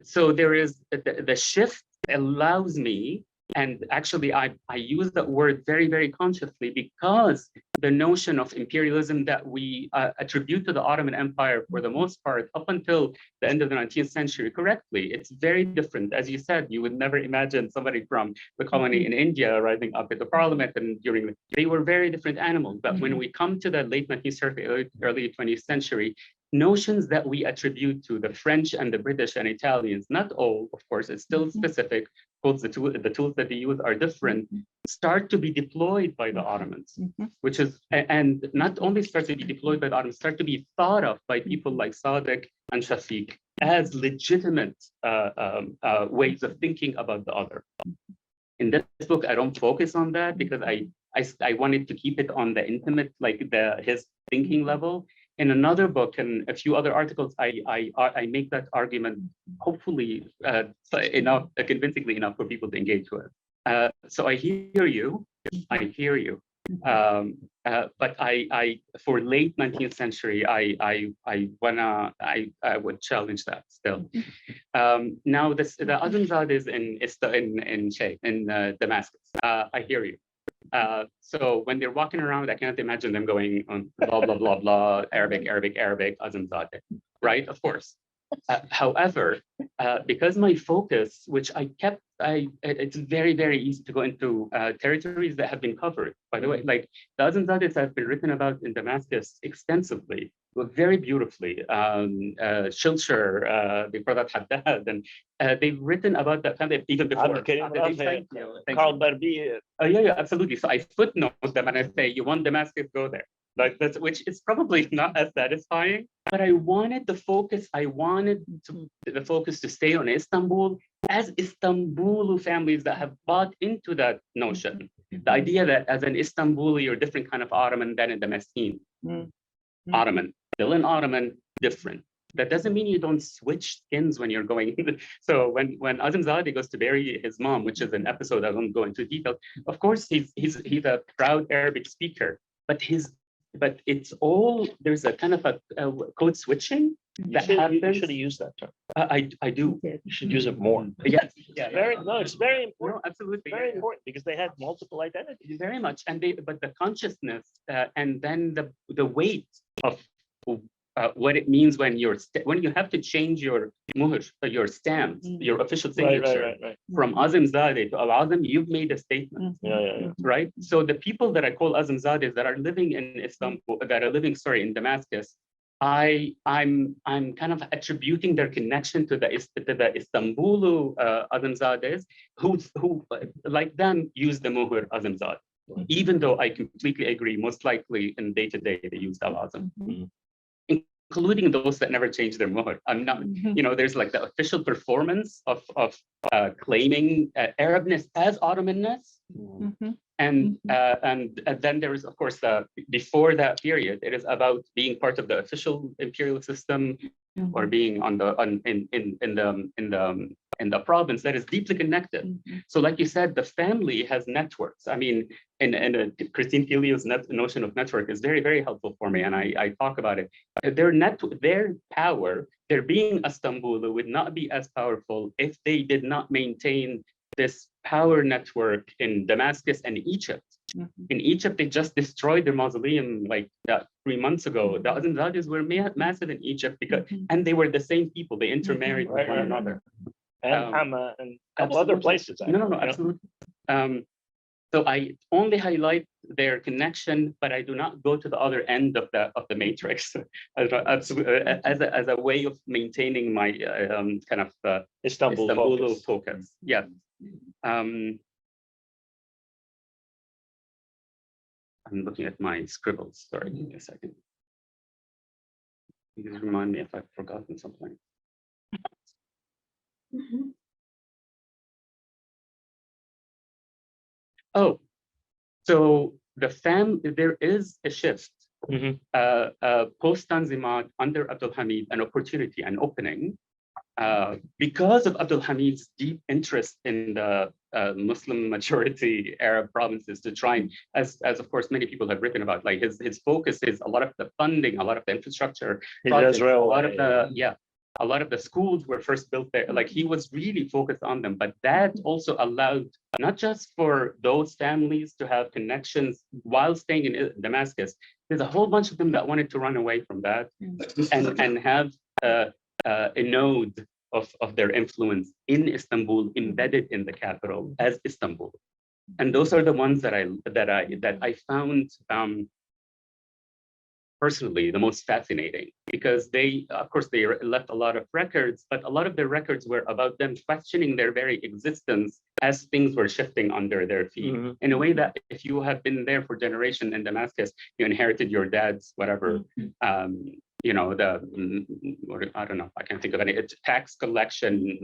So there is the shift allows me, and actually I use that word very, very consciously, because the notion of imperialism that we attribute to the Ottoman Empire for the most part up until the end of the 19th century correctly, it's very different. As you said, you would never imagine somebody from the colony in India rising up at the parliament, and they were very different animals. But when we come to the late 19th century, early 20th century, notions that we attribute to the French and the British and Italians, not all, of course, it's still specific, because the tools that they use are different, start to be deployed by the Ottomans, which is, and not only start to be deployed by the Ottomans, start to be thought of by people like Sadiq and Shafiq as legitimate ways of thinking about the other. In this book, I don't focus on that because I wanted to keep it on the intimate, like his thinking level. In another book and a few other articles, I make that argument, hopefully convincingly enough for people to engage with. So I hear you. But I for late 19th century, I would challenge that still. Now the Azimzadehs in Damascus. I hear you. So when they're walking around, I cannot imagine them going on blah blah blah blah Arabic Azimzadeh, right? Of course. However, because my focus, which I kept, it's very easy to go into territories that have been covered. By the way, like the Azimzadehs have been written about in Damascus extensively, very beautifully. Shilshir, before that Haddad, and they've written about that kind of even before. Carl Barbi. Oh yeah, absolutely. So I footnote them and I say, you want Damascus, go there. Like that's, which is probably not as satisfying, but I wanted the focus. I wanted the focus to stay on Istanbul as Istanbul families that have bought into that notion. The idea that as an Istanbuli, you're different kind of Ottoman than a Damascene Ottoman. Still an Ottoman, different. That doesn't mean you don't switch skins when you're going. So when Azimzadeh goes to bury his mom, which is an episode I won't go into detail, of course he's a proud Arabic speaker, but it's all, there's a kind of a code switching that happens. You should have used that term. I do. You should use it more. Yes. Yeah. It's very important. No, absolutely. Very important because they had multiple identities. Very much, but the consciousness and then the weight of what it means when you have to change your muhr, your stamp, your official signature from Azimzadeh to Al-Azim, you've made a statement. Right? So the people that I call Azimzadehs that are living in Istanbul, in Damascus, I'm kind of attributing their connection to the Istanbulu Azimzadehs who like them use the muhr Azimzadeh. Even though I completely agree, most likely in day-to-day they use Al-Azim. Including those that never change their muhr. I'm not, there's like the official performance of claiming Arabness as Ottomanness. And then there is, of course, before that period, it is about being part of the official imperial system or being in the province that is deeply connected. So like you said, the family has networks. I mean, and Christine Filio's notion of network is very helpful for me, and I talk about it. Their power, their being Istanbul would not be as powerful if they did not maintain this power network in Damascus and Egypt. In Egypt, they just destroyed their mausoleum like 3 months ago. The Azimzadehs were massive in Egypt because, and they were the same people. They intermarried with one another. And Hama and a couple other places. No, absolutely. So I only highlight their connection, but I do not go to the other end of the matrix as a way of maintaining my kind of Istanbul focus. Yeah. I'm looking at my scribbles. Sorry, give me a second. You can remind me if I've forgotten something. Oh, so there is a shift post Tanzimat under Abdul Hamid, an opportunity, an opening, because of Abdul Hamid's deep interest in the Muslim majority Arab provinces to try and, as of course many people have written about, like his focus is a lot of the funding, a lot of the infrastructure, projects, a lot of the schools were first built there. Like he was really focused on them, but that also allowed not just for those families to have connections while staying in Damascus. There's a whole bunch of them that wanted to run away from that and have a node of their influence in Istanbul embedded in the capital as Istanbul. And those are the ones that I found personally the most fascinating, because they, of course, they left a lot of records, but a lot of their records were about them questioning their very existence as things were shifting under their feet in a way that if you have been there for generation in Damascus, you inherited your dad's whatever, I don't know, I can't think of any tax collection,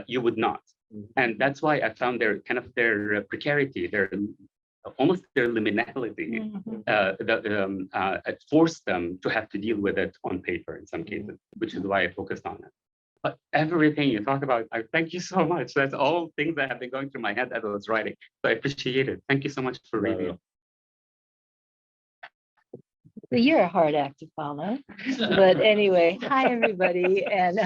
you would not. And that's why I found their kind of their precarity, almost their liminality that forced them to have to deal with it on paper in some cases, which is why I focused on it. everything you talk about, I thank you so much. That's all things that have been going through my head as I was writing. So I appreciate it. Thank you so much for reading. So you're a hard act to follow. But anyway, hi, everybody. And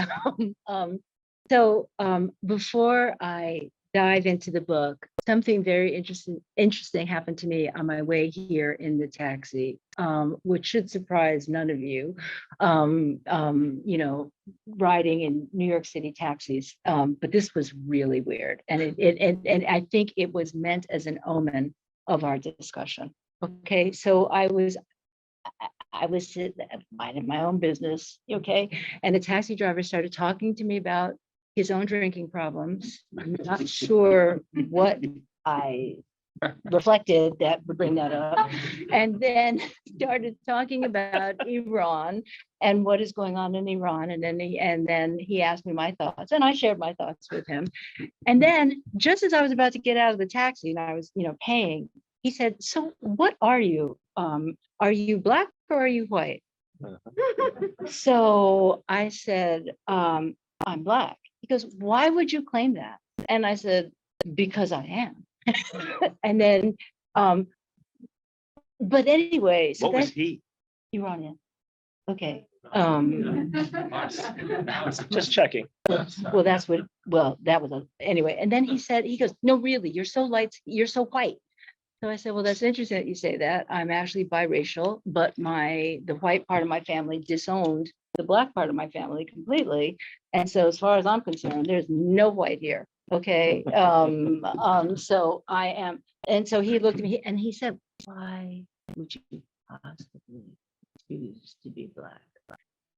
before I dive into the book, something very interesting happened to me on my way here in the taxi, which should surprise none of you, riding in New York City taxis. But this was really weird. And I think it was meant as an omen of our discussion. Okay, so I was minding my own business, okay? And the taxi driver started talking to me about his own drinking problems. I'm not sure what I reflected that would bring that up. And then started talking about Iran and what is going on in Iran. And then he asked me my thoughts, and I shared my thoughts with him. And then just as I was about to get out of the taxi and I was, paying, he said, "So what are you? Are you black or are you white?" So I said, "I'm black." He goes, "Why would you claim that?" And I said, "Because I am." And then, but anyway, so what was he? Iranian. Okay. Just checking. Well, that was anyway. And then he goes, "No, really, you're so light, you're so white." So I said, "Well, that's interesting that you say that. I'm actually biracial, but the white part of my family disowned the black part of my family completely. And so as far as I'm concerned, there's no white here." Okay. So I am. And so he looked at me and he said, "Why would you possibly choose to be black?"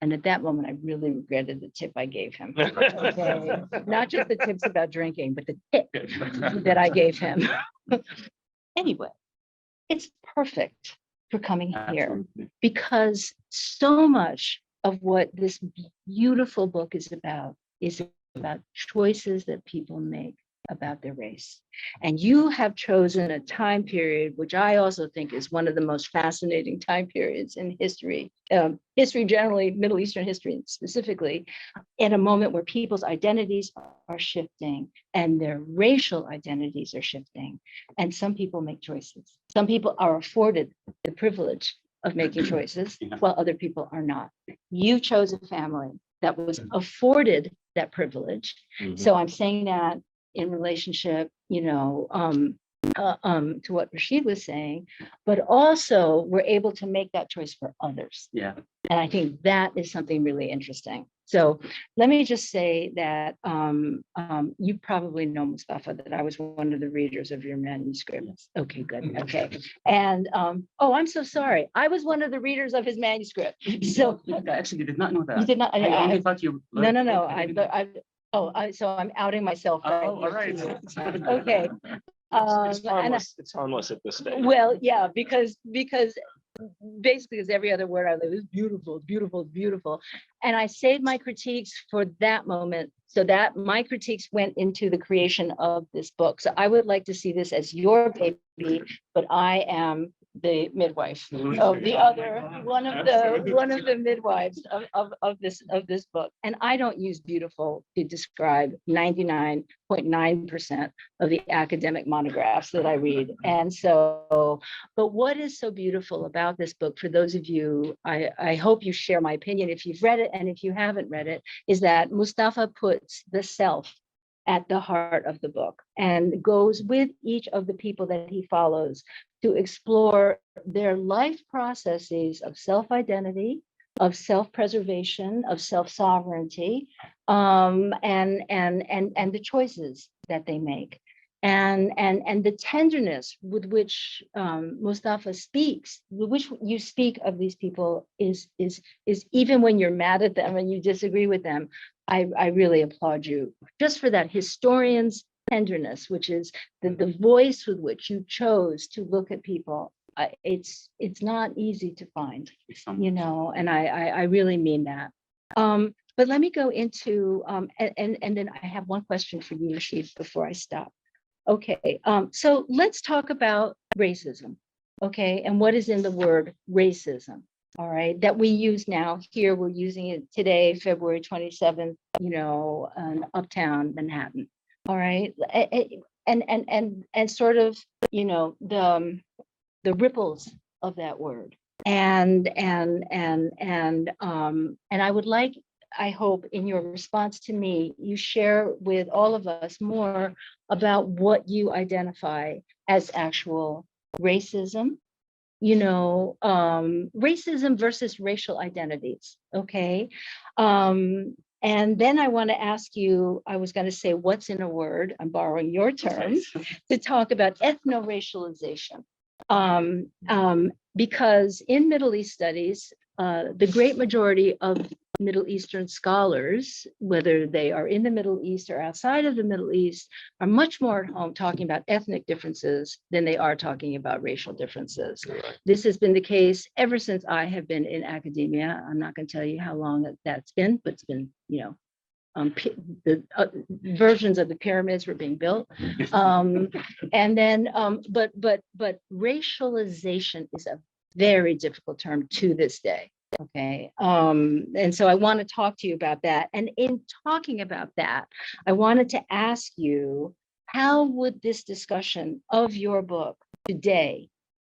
And at that moment, I really regretted the tip I gave him. Okay? Not just the tips about drinking, but the tip that I gave him. Anyway, it's perfect for coming here because so much of what this beautiful book is about choices that people make about their race. And you have chosen a time period, which I also think is one of the most fascinating time periods in history, history generally, Middle Eastern history specifically, in a moment where people's identities are shifting and their racial identities are shifting. And some people make choices. Some people are afforded the privilege of making choices, while other people are not. You chose a family that was afforded that privilege. So I'm saying that in relationship, to what Rashid was saying, but also we're able to make that choice for others. Yeah. And I think that is something really interesting. So let me just say that you probably know, Mostafa, that I was one of the readers of your manuscript. Yes. Okay, good. Okay. And I'm so sorry. I was one of the readers of his manuscript. So I actually did not know that. You did not. I only thought you. No. So I'm outing myself. All right. Okay. It's harmless at this stage. Well, yeah, because basically, as every other word I live is beautiful, beautiful, beautiful. And I saved my critiques for that moment so that my critiques went into the creation of this book. So I would like to see this as your baby, but I am the midwife of the other, one of the midwives of this book. And I don't use beautiful to describe 99.9% of the academic monographs that I read. And so, but what is so beautiful about this book, for those of you, I hope you share my opinion if you've read it, and if you haven't read it, is that Mostafa puts the self at the heart of the book and goes with each of the people that he follows to explore their life processes of self-identity, of self-preservation, of self-sovereignty, and the choices that they make. And the tenderness with which Mostafa speaks, with which you speak of these people is even when you're mad at them and you disagree with them, I really applaud you just for that historian's tenderness, which is the voice with which you chose to look at people. It's not easy to find, and I really mean that. But let me go into, and then I have one question for you, Rashid, before I stop. Okay, so let's talk about racism, okay, and what is in the word racism. all right, that we use now here. We're using it today, February 27th, in uptown Manhattan. All right. And sort of, the ripples of that word. And I would like, I hope in your response to me, you share with all of us more about what you identify as actual racism, racism versus racial identities. Okay. And then I want to ask you, I was going to say, what's in a word? I'm borrowing your term to talk about ethno-racialization. Because in Middle East studies, the great majority of Middle Eastern scholars, whether they are in the Middle East or outside of the Middle East, are much more at home talking about ethnic differences than they are talking about racial differences. Right. This has been the case ever since I have been in academia. I'm not going to tell you how long that's been, but it's been, the versions of the pyramids were being built. And then, but racialization is a very difficult term to this day. Okay. And so I want to talk to you about that. And in talking about that, I wanted to ask you, how would this discussion of your book today,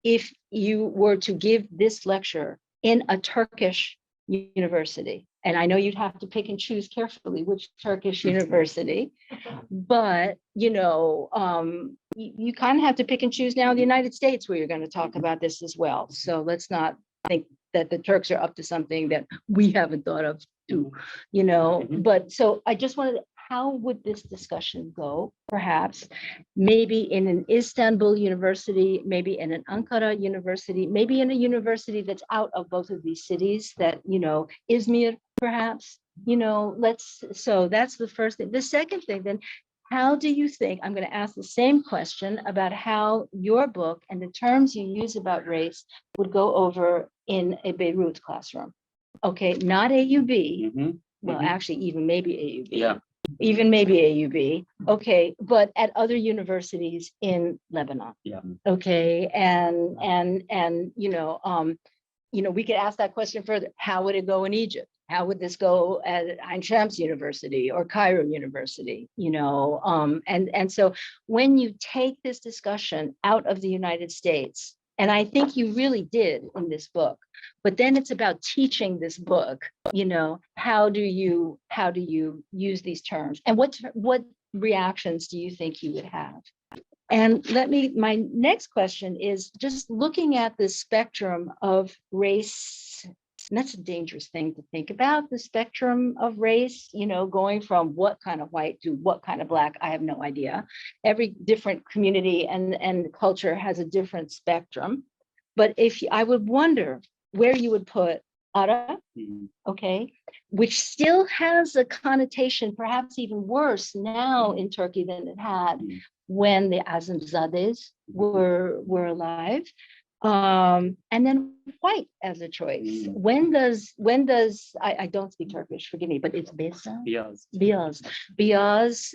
if you were to give this lecture in a Turkish university, and I know you'd have to pick and choose carefully which Turkish university, but you kind of have to pick and choose now in the United States where you're going to talk about this as well. So let's not think that the Turks are up to something that we haven't thought of too, But so I just wanted, how would this discussion go? Perhaps, maybe in an Istanbul university, maybe in an Ankara university, maybe in a university that's out of both of these cities, that, Izmir, perhaps, so that's the first thing. The second thing then, how do you think, I'm going to ask the same question about how your book and the terms you use about race would go over in a Beirut classroom? Okay, not AUB, well, actually, even maybe AUB. Yeah. Even maybe AUB, okay, but at other universities in Lebanon. Yeah. Okay, and we could ask that question further. How would it go in Egypt? How would this go at Ain Shams University or Cairo University? And so when you take this discussion out of the United States, and I think you really did in this book, but then it's about teaching this book, how do you use these terms, and what reactions do you think you would have? And my next question is just looking at the spectrum of race. And that's a dangerous thing to think about, the spectrum of race, going from what kind of white to what kind of black, I have no idea. Every different community and culture has a different spectrum. But I would wonder where you would put Arab, okay, which still has a connotation, perhaps even worse now in Turkey than it had when the Azimzades were alive. And then white as a choice. When does I don't speak Turkish, forgive me, but it's Beyaz,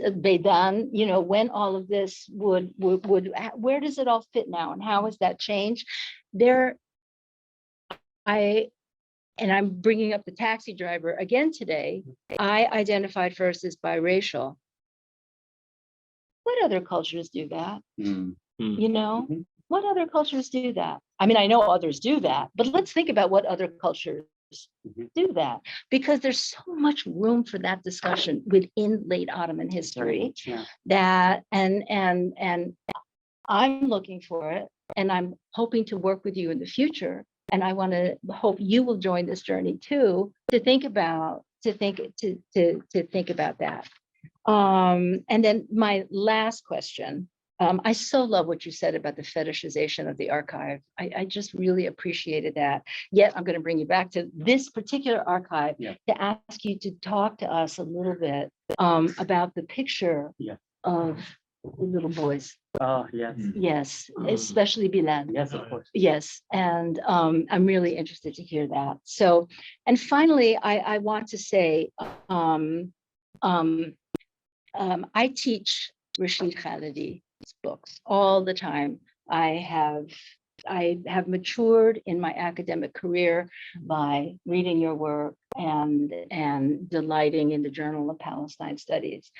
Beydan, when all of this would where does it all fit now, and how has that changed? I'm bringing up the taxi driver again today. I identified first as biracial. What other cultures do that? What other cultures do that? I mean, I know others do that, but let's think about what other cultures do that, because there's so much room for that discussion within late Ottoman history. That and I'm looking for it, and I'm hoping to work with you in the future. And I want to hope you will join this journey too, to think about that. And then my last question. I so love what you said about the fetishization of the archive. I just really appreciated that. Yet I'm going to bring you back to this particular archive to ask you to talk to us a little bit about the picture of the little boys. Oh, yes. Yes, especially Bilal. Yes, of course. Yes, and I'm really interested to hear that. So, and finally, I want to say, I teach Rashid Khalidi books all the time. I have I have matured in my academic career by reading your work and delighting in the Journal of Palestine Studies.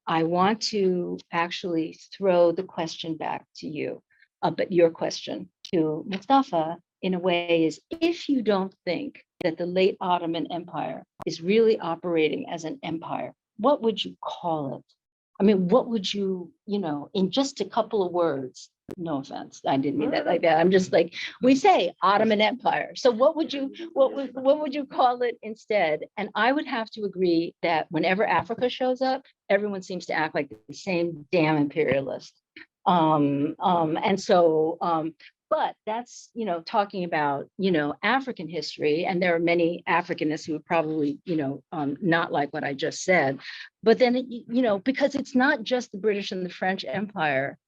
I want to actually throw the question back to you, but your question to Mostafa in a way is, if you don't think that the late Ottoman Empire is really operating as an empire, what would you call it? I mean, what would you, in just a couple of words, no offense, I didn't mean that like that. I'm just like, we say Ottoman Empire. So what would you call it instead? And I would have to agree that whenever Africa shows up, everyone seems to act like the same damn imperialist. But that's, talking about, African history, and there are many Africanists who would probably, not like what I just said. But then, because it's not just the British and the French Empire,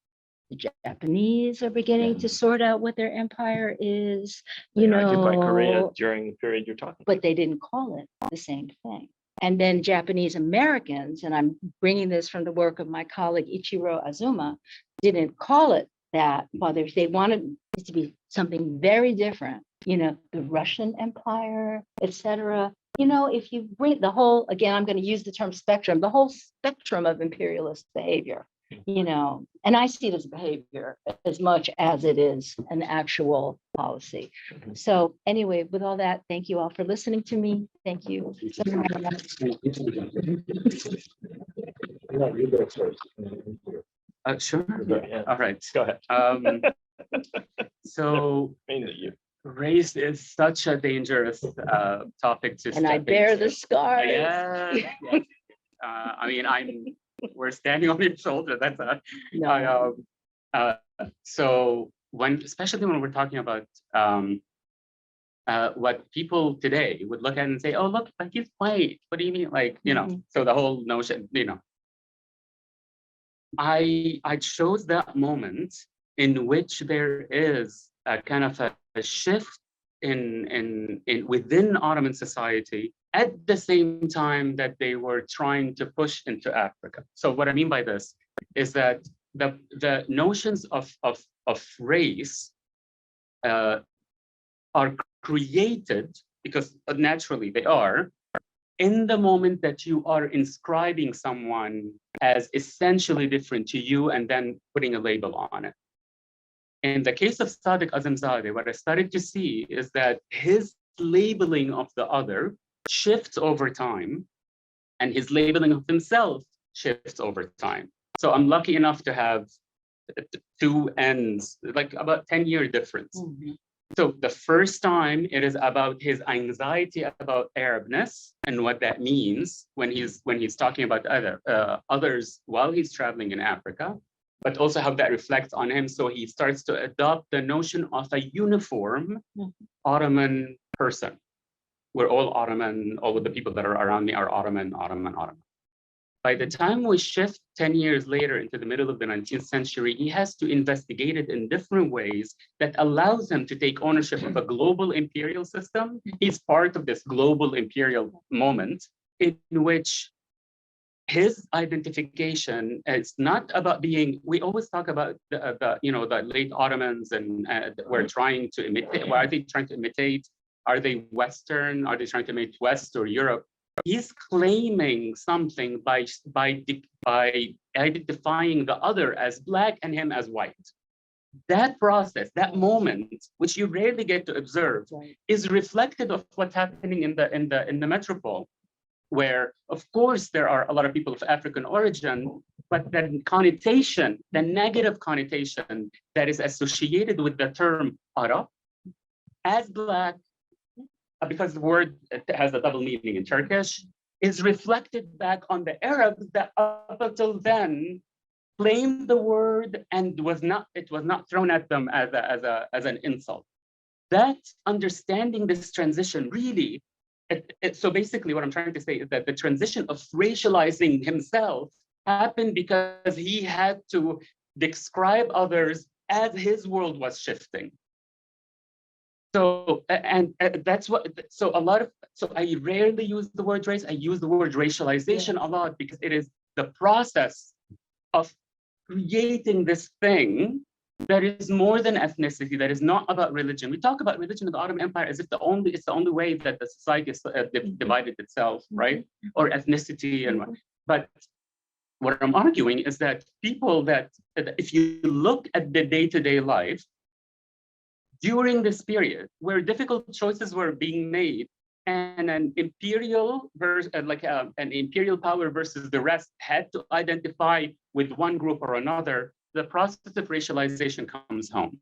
the Japanese are beginning to sort out what their empire is, They occupied Korea during the period you're talking about. But they didn't call it the same thing. And then Japanese Americans, and I'm bringing this from the work of my colleague Ichiro Azuma, didn't call it that, while they wanted it to be something very different, the Russian Empire, etc. If you bring the whole, again, I'm going to use the term spectrum, the whole spectrum of imperialist behavior, and I see it as behavior as much as it is an actual policy. So anyway, with all that, thank you all for listening to me. Thank you. Sure. Yeah. All right. Go ahead. So Mainly you. race is such a dangerous topic to And I bear the scars. Yes. I mean, we're standing on your shoulder. That's No. so especially when we're talking about what people today would look at and say, oh, look, like he's white. What do you mean? Like, so the whole notion, I chose that moment in which there is a kind of a shift in within Ottoman society at the same time that they were trying to push into Africa. So what I mean by this is that the notions of race are created, because naturally they are, in the moment that you are inscribing someone as essentially different to you and then putting a label on it. In the case of Sadiq Azimzadeh, what I started to see is that his labeling of the other shifts over time, and his labeling of himself shifts over time. So I'm lucky enough to have two ends, like about 10-year difference. Mm-hmm. So the first time it is about his anxiety about Arabness and what that means when he's talking about others while he's traveling in Africa, but also how that reflects on him. So he starts to adopt the notion of a uniform Ottoman person. We're all Ottoman, all of the people that are around me are Ottoman. By the time we shift 10 years later into the middle of the 19th century, he has to investigate it in different ways that allows him to take ownership of a global imperial system. He's part of this global imperial moment in which his identification is not about being, we always talk about the late Ottomans and we're trying to imitate, what are they trying to imitate? Are they Western? Are they trying to imitate West or Europe? He's claiming something by identifying the other as Black and him as white. That process, that moment, which you rarely get to observe, is reflective of what's happening in the metropole, where, of course, there are a lot of people of African origin, but the connotation, the negative connotation that is associated with the term Arab as Black, because the word has a double meaning in Turkish, is reflected back on the Arabs that up until then claimed the word and it was not thrown at them as an insult. That understanding this transition really, so basically what I'm trying to say is that the transition of racializing himself happened because he had to describe others as his world was shifting. So, and that's what, so I rarely use the word race. I use the word racialization a lot because it is the process of creating this thing that is more than ethnicity, that is not about religion. We talk about religion in the Ottoman Empire as if it's the only way that the society is divided itself, right? Or ethnicity and but what I'm arguing is that people that if you look at the day-to-day life during this period where difficult choices were being made and an imperial versus an imperial power versus the rest had to identify with one group or another, the process of racialization comes home.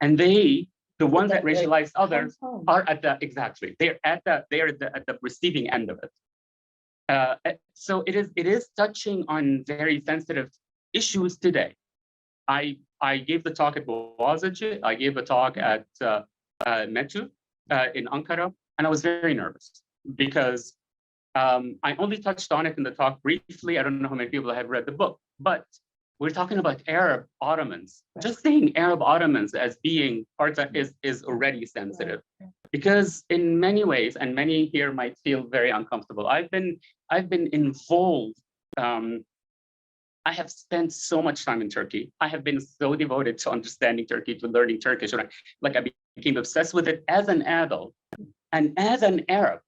And the ones that racialize others are at the, they're at the receiving end of it. So it is touching on very sensitive issues today. I gave the talk at Boğaziçi, I gave a talk at METÜ in Ankara, and I was very nervous because I only touched on it in the talk briefly. I don't know how many people have read the book, but we're talking about Arab Ottomans. Right. Just saying Arab Ottomans as being part of is already sensitive, right. Because in many ways, and many here might feel very uncomfortable. I've been involved. I have spent so much time in Turkey. I have been so devoted to understanding Turkey, to learning Turkish. Like I became obsessed with it as an adult and as an Arab.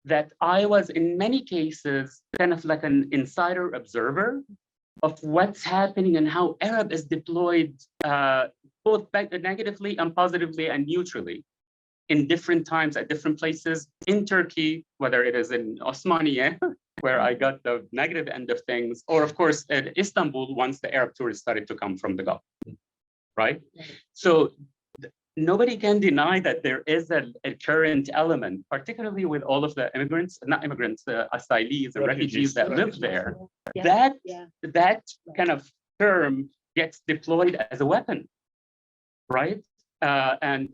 That I was in many cases kind of like an insider observer of what's happening and how Arab is deployed both negatively and positively and neutrally in different times at different places in Turkey, whether it is in Osmaniye, where I got the negative end of things, or of course at Istanbul once the Arab tourists started to come from the Gulf, right? So nobody can deny that there is a current element, particularly with all of the immigrants, not immigrants, asylees and refugees that live there, that kind of term gets deployed as a weapon, right? And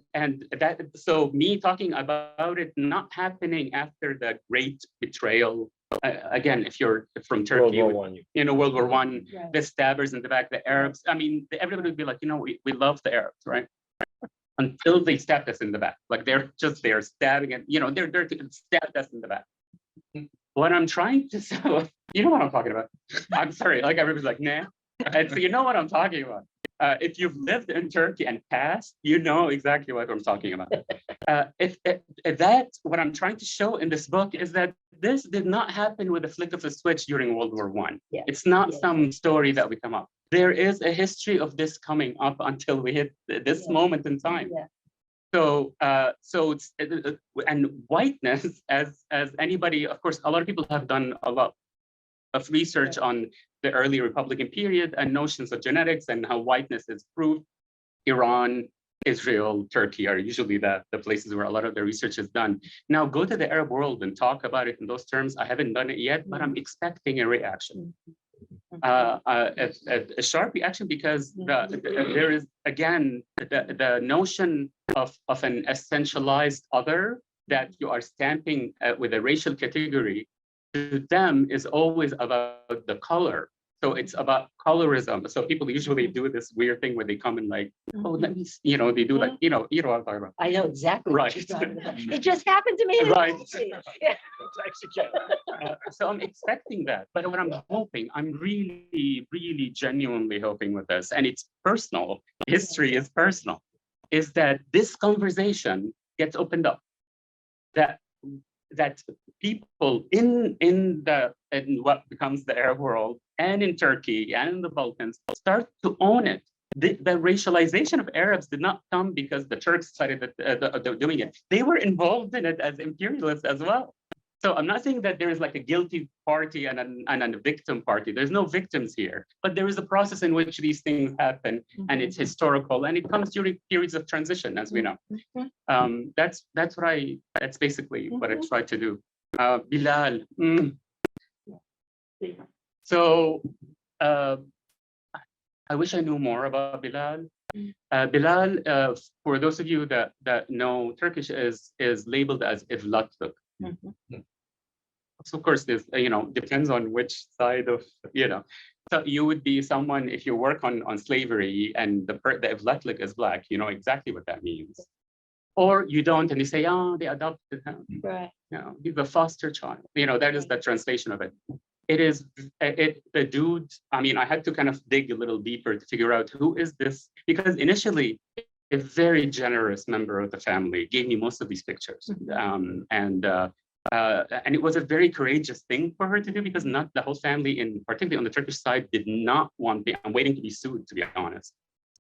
that, so me talking about it not happening after the great betrayal, again, if you're from Turkey, World War I, the stabbers in the back, the Arabs, I mean, everybody would be like, we love the Arabs, right? Until they stabbed us in the back. Like they're stabbing and, they're stabbed us in the back. What I'm trying to say, you know what I'm talking about. I'm sorry, like everybody's like, nah. And so you know what I'm talking about. If you've lived in Turkey and passed, you know exactly what I'm talking about. What I'm trying to show in this book is that this did not happen with a flick of a switch during World War I. Yeah. It's not some story that we come up. There is a history of this coming up until we hit this moment in time. Yeah. So it's and whiteness, as anybody, of course, a lot of people have done a lot of research on the early Republican period and notions of genetics and how whiteness is proved. Iran, Israel, Turkey are usually the places where a lot of the research is done. Now go to the Arab world and talk about it in those terms. I haven't done it yet, but I'm expecting a reaction. A sharp reaction, because there is, again, the notion of an essentialized other that you are stamping with a racial category to them is always about the color. So it's about colorism. So people usually do this weird thing where they come and like, oh, let me, they do like, you know what I'm talking about. I know exactly right. What you're talking about. It just happened to me. Right. So I'm expecting that. But what I'm hoping, I'm really, really genuinely hoping with this, and it's personal, history is personal, is that this conversation gets opened up. That people in what becomes the Arab world and in Turkey and in the Balkans start to own it. The racialization of Arabs did not come because the Turks decided that they're doing it. They were involved in it as imperialists as well. So I'm not saying that there is like a guilty party and a victim party. There's no victims here, but there is a process in which these things happen, and it's historical, and it comes during periods of transition, as we know. That's basically what I try to do. Bilal. So I wish I knew more about Bilal. Bilal, for those of you that know Turkish, is labeled as evlatlık. So of course, this depends on which side of So you would be someone, if you work on slavery and the evlatlık is black, you know exactly what that means. Or you don't, and you say, oh, they adopted him. Right. He's a foster child. That is the translation of it. it is the dude. I mean, I had to kind of dig a little deeper to figure out who is this, because initially a very generous member of the family gave me most of these pictures, and it was a very courageous thing for her to do, because not the whole family, particularly on the Turkish side, did not want me. I'm waiting to be sued, to be honest,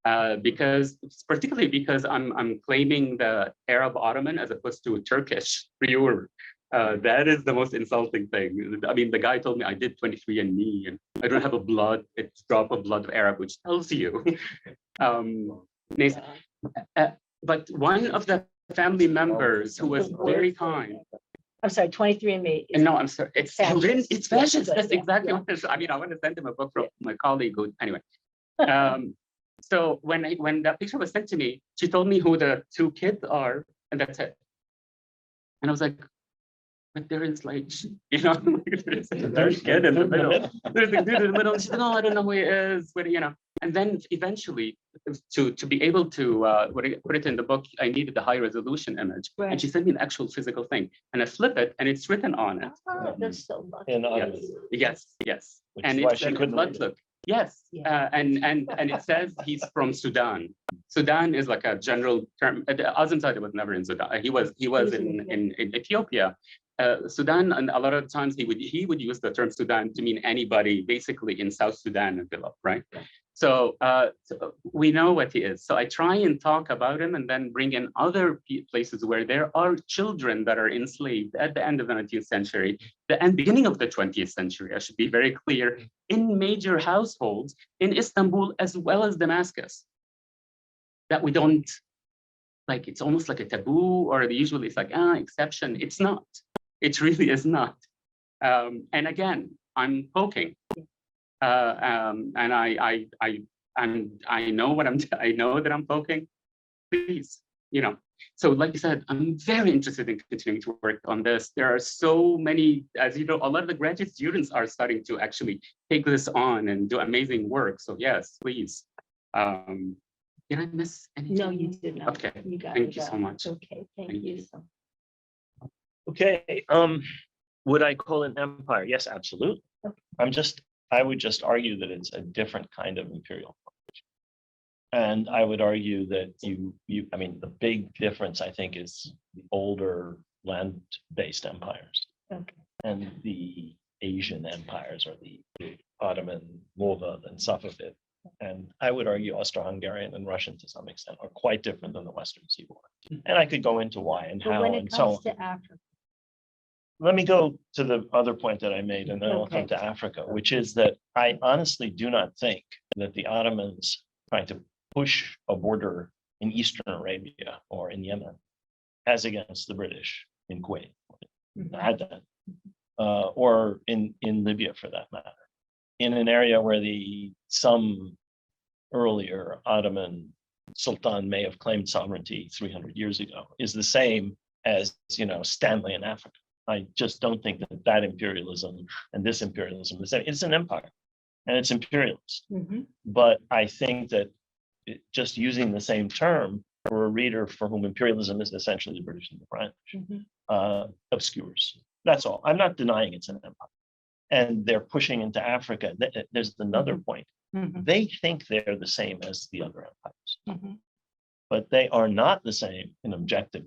particularly because I'm claiming the Arab-Ottoman as opposed to Turkish pure. That is the most insulting thing. I mean, the guy told me I did 23andMe and I don't have a drop of blood of Arab, which tells you. But one of the family members who was very kind. I'm sorry, 23andMe. No, I'm sorry. It's fascist. It's fascist. That's exactly what it is. I mean, I want to send him a book from my colleague who, anyway. So when that picture was sent to me, she told me who the two kids are, and that's it. And I was like, but there is like, there's a kid in the middle. There's a dude in the middle. She said, no, I don't know who he is, but And then eventually, to be able to put it in the book, I needed the high resolution image. Right. And she sent me an actual physical thing. And I flip it, and it's written on it. Oh, that's so lucky. Yes. And it's a blood look. Yes, and it says he's from Sudan. Sudan is like a general term. Azim Zadeh was never in Sudan. He was in Ethiopia. Sudan, and a lot of times he would use the term Sudan to mean anybody basically in South Sudan and below, right? So we know what he is. So I try and talk about him and then bring in other places where there are children that are enslaved at the end of the 19th century, and beginning of the 20th century, I should be very clear, in major households in Istanbul as well as Damascus, that we don't, like, it's almost like a taboo, or usually it's like, exception. It's not. It really is not. And again, I'm poking. And I know what I know that I'm poking. Please, So like you said, I'm very interested in continuing to work on this. There are so many, as you know, a lot of the graduate students are starting to actually take this on and do amazing work. So yes, please. Did I miss anything? No, you did not. Okay, you got thank you so much. Okay, thank you so much. Okay, would I call it an empire? Yes, absolutely. Okay. I would just argue that it's a different kind of imperial formation. And I would argue that I mean, the big difference, I think, is the older land-based empires. Okay. And the Asian empires, or the Ottoman, Mughal, and Safavid. And I would argue Austro-Hungarian and Russian to some extent are quite different than the Western seaboard. And I could go into why and how and so on. When it comes to Africa. Let me go to the other point that I made, and then I'll come to Africa, which is that I honestly do not think that the Ottomans trying to push a border in Eastern Arabia or in Yemen as against the British in Kuwait, Aden, or in Libya for that matter, in an area where some earlier Ottoman Sultan may have claimed sovereignty 300 years ago, is the same as, Stanley in Africa. I just don't think that imperialism and this imperialism is the same. It's an empire and it's imperialist. But I think that just using the same term for a reader for whom imperialism is essentially the British and the French obscures. That's all. I'm not denying it's an empire. And they're pushing into Africa. There's another point. They think they're the same as the other empires. But they are not the same in objective.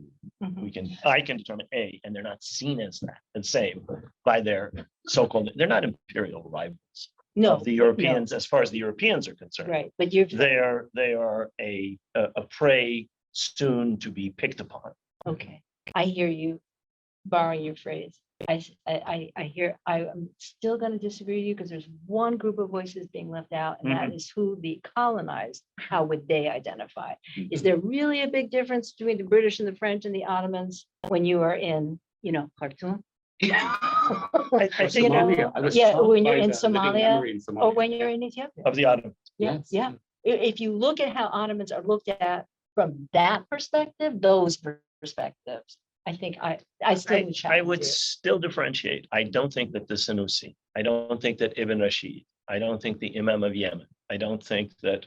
I can determine A, and they're not seen as that, the same by their so-called, they're not imperial rivals of the Europeans, as far as the Europeans are concerned. Right, but they are a prey soon to be picked upon. Okay, I hear you borrowing your phrase. I'm still going to disagree with you, because there's one group of voices being left out, and that is who the colonized, how would they identify? Is there really a big difference between the British and the French and the Ottomans when you are in, Khartoum? I think, when you're in Somalia, or when you're in Ethiopia. Of the Ottomans. Yeah. If you look at how Ottomans are looked at from that perspective, those perspectives, I think I would still differentiate. I don't think that the Senussi, I don't think that Ibn Rashid, I don't think the Imam of Yemen, I don't think that,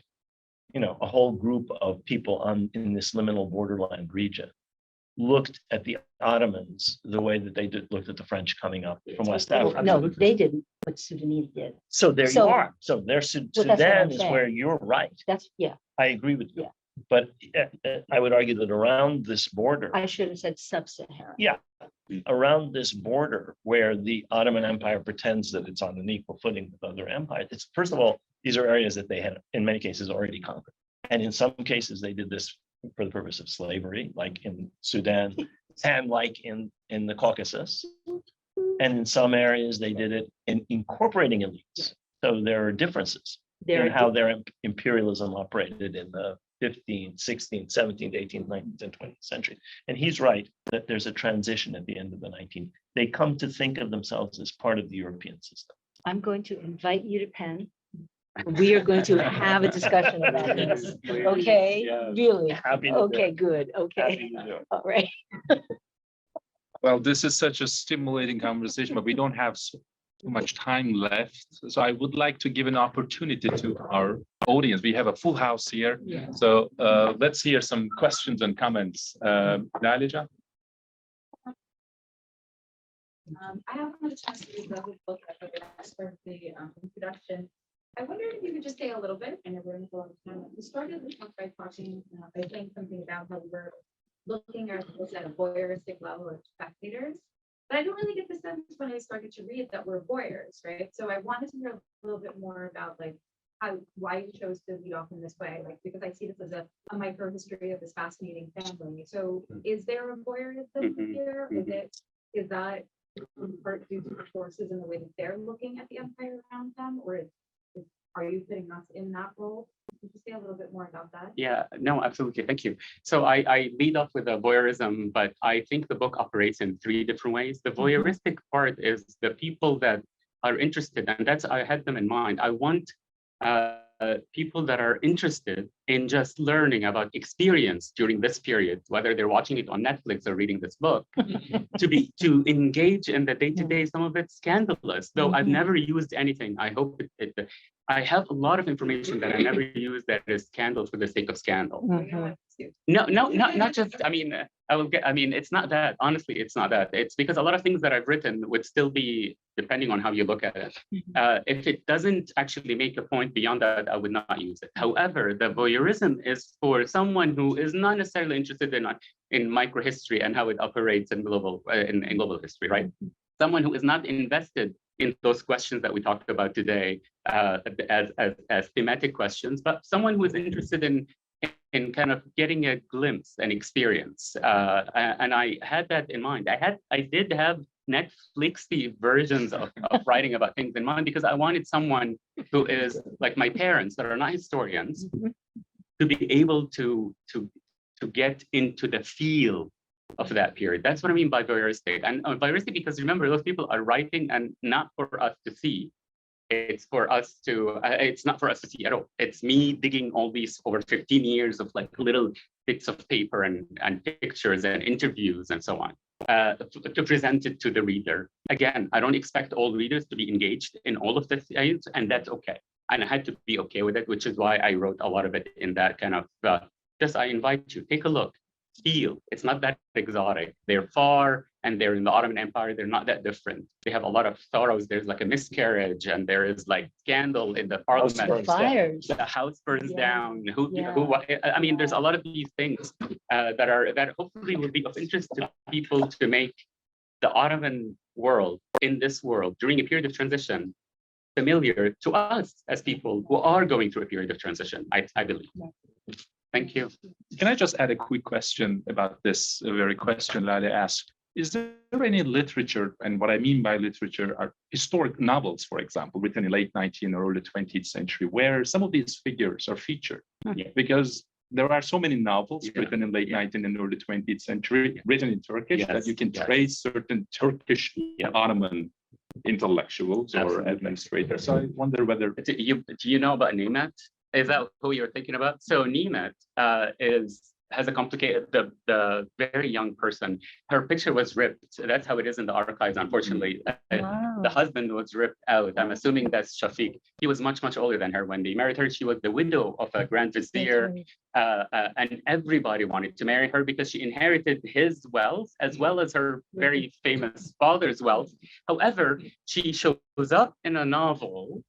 a whole group of people in this liminal borderland region looked at the Ottomans the way that they looked at the French coming up from West Africa. No, they didn't, but Sudanese did. So there you So- are. So there's that's what Sudan I'm is saying. where you're right. That's, yeah, I agree with you. Yeah. But I would argue that around this border, I should have said sub-Saharan. yeah, around this border where the Ottoman Empire pretends that it's on an equal footing with other empires, it's first of all, these are areas that they had in many cases already conquered. And in some cases, they did this for the purpose of slavery, like in Sudan and like in the Caucasus. And in some areas, they did it in incorporating elites. So there are differences in how their imperialism operated in the 15th, 16th, 17th, 18th, 19th, and 20th century. And he's right that there's a transition at the end of the 19th. They come to think of themselves as part of the European system. I'm going to invite you to Penn. We are going to have a discussion about this. Okay, really? Happy to do Okay, it. good. Okay, Happy to do it. all right. Well, this is such a stimulating conversation, but we don't have so much time left. So I would like to give an opportunity to our audience. We have a full house here. Yeah. So let's hear some questions and comments. Lalija? I haven't had a chance to read the whole book after the last part of the introduction. I wonder if you could just say a little bit, and we're going to go on time. We started the talk by talking, by saying something about how we were looking at this at a voyeuristic level of spectators. But I don't really get the sense when I started to read that we're voyeurs, right? So I wanted to hear a little bit more about like why you chose to lead off in this way, like because I see this as a micro history of this fascinating family. So is there a voyeurism here? Is that in part due to the forces in the way that they're looking at the empire around them, or are you putting us in that role? Could you say a little bit more about that? Yeah, no, absolutely. Thank you. So I lead off with a voyeurism, but I think the book operates in three different ways. The voyeuristic part is the people that are interested, and that's, I had them in mind. I want people that are interested in just learning about experience during this period, whether they're watching it on Netflix or reading this book, to engage in the day-to-day. Some of it's scandalous, though I've never used anything. I hope I have a lot of information that I never use that is scandal for the sake of scandal. No, not just, I mean, it's not that, honestly, it's not that. It's because a lot of things that I've written would still be, depending on how you look at it. If it doesn't actually make a point beyond that, I would not use it. However, the voyeurism is for someone who is not necessarily interested in microhistory and how it operates in global history, right? Someone who is not invested in those questions that we talked about today as thematic questions, but someone who is interested in kind of getting a glimpse and experience. And I had that in mind. I did have Netflixy versions of writing about things in mind, because I wanted someone who is like my parents that are not historians to be able to get into the feel of that period. That's what I mean by voyeuristic. And voyeuristic, because remember, those people are writing and not for us to see. It's for us to, it's not for us to see at all. It's me digging all these over 15 years of like little bits of paper and pictures and interviews and so on to present it to the reader. Again, I don't expect all readers to be engaged in all of this, and that's okay. And I had to be okay with it, which is why I wrote a lot of it in that kind of, I invite you, take a look. Feel it's not that exotic. They're far and they're in the Ottoman Empire. They're not that different. They have a lot of sorrows. There's like a miscarriage and there is like scandal in the parliament. Fires. The house burns down. I mean, there's a lot of these things that hopefully will be of interest to people to make the Ottoman world in this world during a period of transition familiar to us as people who are going through a period of transition, I believe. Thank you. Can I just add a quick question about this very question Lale asked? Is there any literature, and what I mean by literature are historic novels, for example, written in late 19th or early 20th century, where some of these figures are featured? Because there are so many novels written in late 19th and early 20th century, written in Turkish, that you can trace certain Turkish Ottoman intellectuals or administrators. So I wonder whether... Do you know about Nimet? Is that who you're thinking about? So Nimet is has a complicated, the very young person, her picture was ripped. That's how it is in the archives, unfortunately. Wow. The husband was ripped out. I'm assuming that's Shafiq. He was much, much older than her when they married her. She was the widow of a grand vizier, and everybody wanted to marry her because she inherited his wealth as well as her very famous father's wealth. However, she shows up in a novel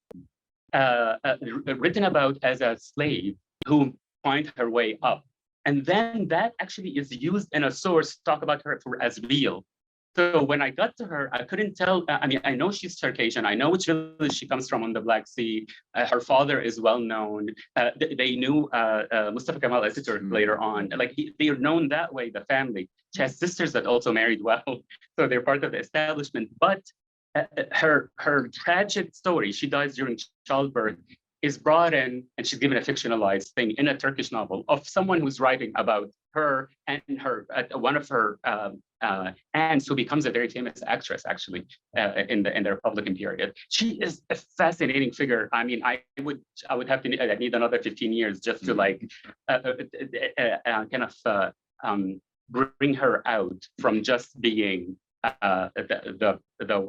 written about as a slave who find her way up. And then that actually is used in a source to talk about her as real. So when I got to her, I couldn't tell. I mean, I know she's Circassian. I know which village she comes from on the Black Sea. Her father is well known. They knew Mostafa Minawi as Turk later on. Like they are known that way, the family. She has sisters that also married well. So they're part of the establishment. But her tragic story, she dies during childbirth, is brought in, and she's given a fictionalized thing in a Turkish novel of someone who's writing about her and her one of her aunts who becomes a very famous actress actually in the Republican period. She is a fascinating figure. I mean, I would have to need another 15 years just to like bring her out from just being the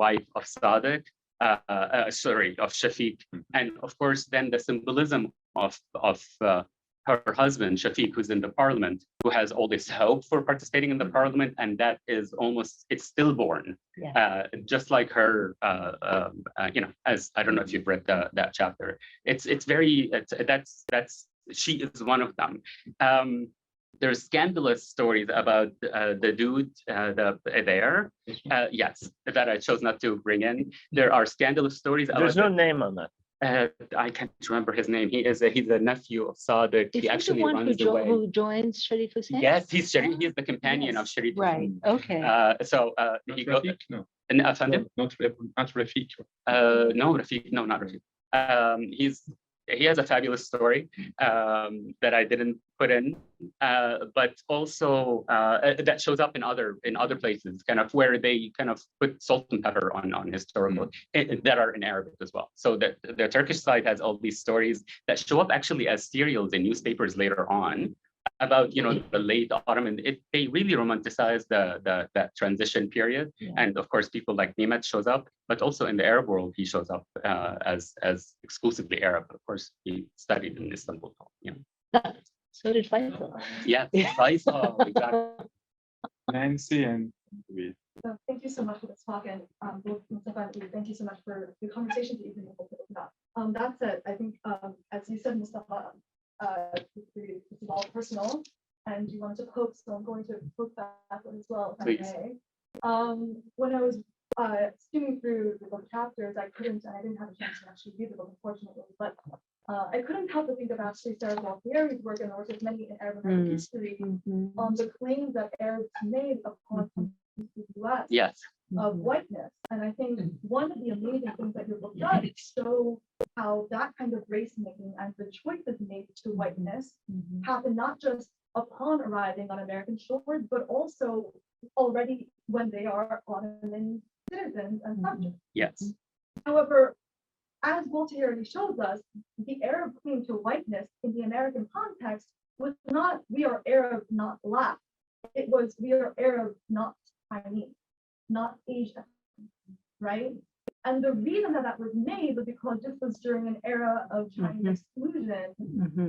wife of Sadiq. Of Shafiq, and of course, then the symbolism of her husband Shafiq, who's in the parliament, who has all this hope for participating in the parliament, and that is almost it's stillborn, just like her. As I don't know if you've read that chapter. It's very that's she is one of them. There's scandalous stories about the dude there. Yes, that I chose not to bring in. There are scandalous stories. There's no name on that. I can't remember his name. He's a nephew of Sadiq. Is he actually the one runs who, away. who joins Sharif Hussein? Yes, he's Sharif. He's the companion of Sharif. Right. Okay. He goes. No, Not Rafiq. No, Rafiq. No, not Rafiq. He has a fabulous story that I didn't put in, but also that shows up in other places, kind of where they kind of put salt and pepper on historical that are in Arabic as well. So that the Turkish side has all these stories that show up actually as serials in newspapers later on about the late Ottoman. They really romanticize that transition period, and of course people like Nimet shows up, but also in the Arab world he shows up as exclusively Arab. Of course, he studied in Istanbul. So did Faisal. Yeah, Faisal, exactly. Nancy and we. So thank you so much for this talk, and both Mostafa and Lee, thank you so much for the conversation that you've been able to open up. That said, I think as you said, Mostafa, this is all personal, and you wanted to poke, so I'm going to poke that as well, if I may. When I was skimming through the book chapters, I didn't have a chance to actually read the book, unfortunately, but I couldn't help but think of actually Sarah Gualtieri's work, and there was many in Arab American history on the claims that Arabs made upon the US of whiteness. And I think one of the amazing things that your book does is show how that kind of race making and the choices made to whiteness happen not just upon arriving on American shores, but also already when they are Ottoman citizens and subjects. Yes. However, as Gualtieri shows us, the Arab claim to whiteness in the American context was not "we are Arab, not Black." It was "we are Arab, not Chinese, not Asian," right? And the reason that was made was because this was during an era of Chinese exclusion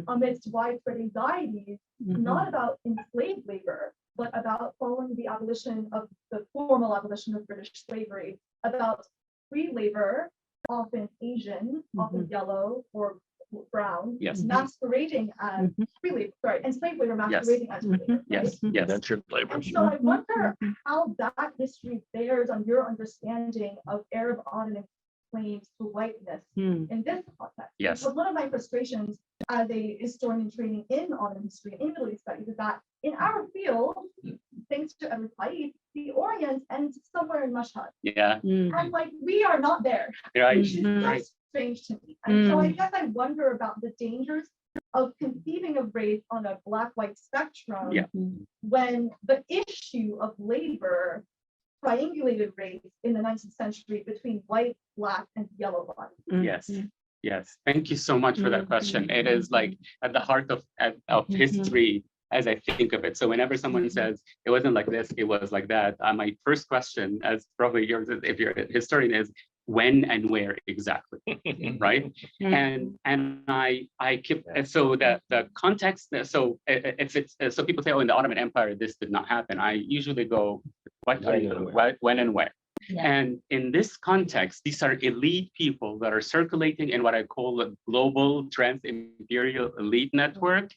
amidst widespread anxieties, not about enslaved labor, but about following the abolition of the formal abolition of British slavery, about free labor, often Asian, often yellow or brown, masquerading as free labor, enslaved labor masquerading as free labor. Yes. Indentured labor. And so I wonder how that history bears on your understanding of Arab Ottoman claims to whiteness in this context. Yes. Because one of my frustrations as a historian training in Ottoman history in Middle East studies is that in our field, thanks to Edward Said, the Orient ends somewhere in Mashhad. Yeah. And like we are not there. Right. Which is so strange to me. And so I guess I wonder about the dangers of conceiving of race on a Black-white spectrum when the issue of labor triangulated race in the 19th century between white, Black, and yellow bodies. Yes. Thank you so much for that question. It is like at the heart of history as I think of it. So whenever someone says it wasn't like this, it was like that, my first question, as probably yours, if you're a historian, is when and where exactly, right? And I keep, so that the context. So if it's so, people say, oh, in the Ottoman Empire this did not happen. I usually go, what are you, when and where? Yeah. And in this context, these are elite people that are circulating in what I call a global trans-imperial elite network,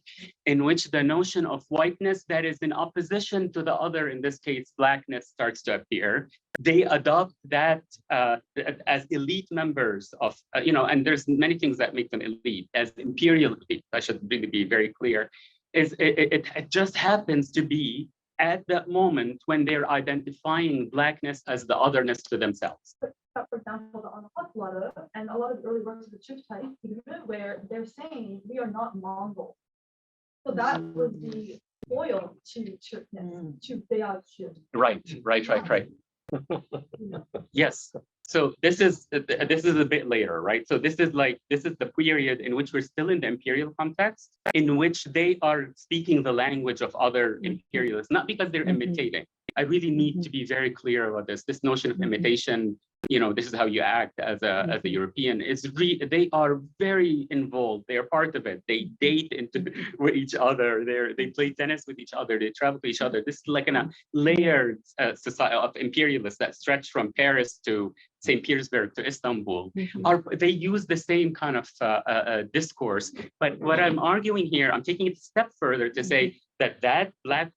in which the notion of whiteness that is in opposition to the other, in this case, blackness, starts to appear. They adopt that as elite members of, and there's many things that make them elite, as imperial elite. I should really be very clear. It just happens to be at that moment when they're identifying blackness as the otherness to themselves. For example, on the hot water and a lot of the early works of the Turk type, where they're saying we are not Mongol. So that was the foil to Turkness, to Beyazcı. Right. Yes. So this is a bit later, right? So this is the period in which we're still in the imperial context, in which they are speaking the language of other imperialists, not because they're imitating. I really need to be very clear about this. This notion of imitation, this is how you act as a European. They are very involved. They are part of it. They date with each other. They play tennis with each other. They travel to each other. This is like a layered society of imperialists that stretch from Paris to St. Petersburg to Istanbul. They use the same kind of discourse. But what I'm arguing here, I'm taking it a step further to say that black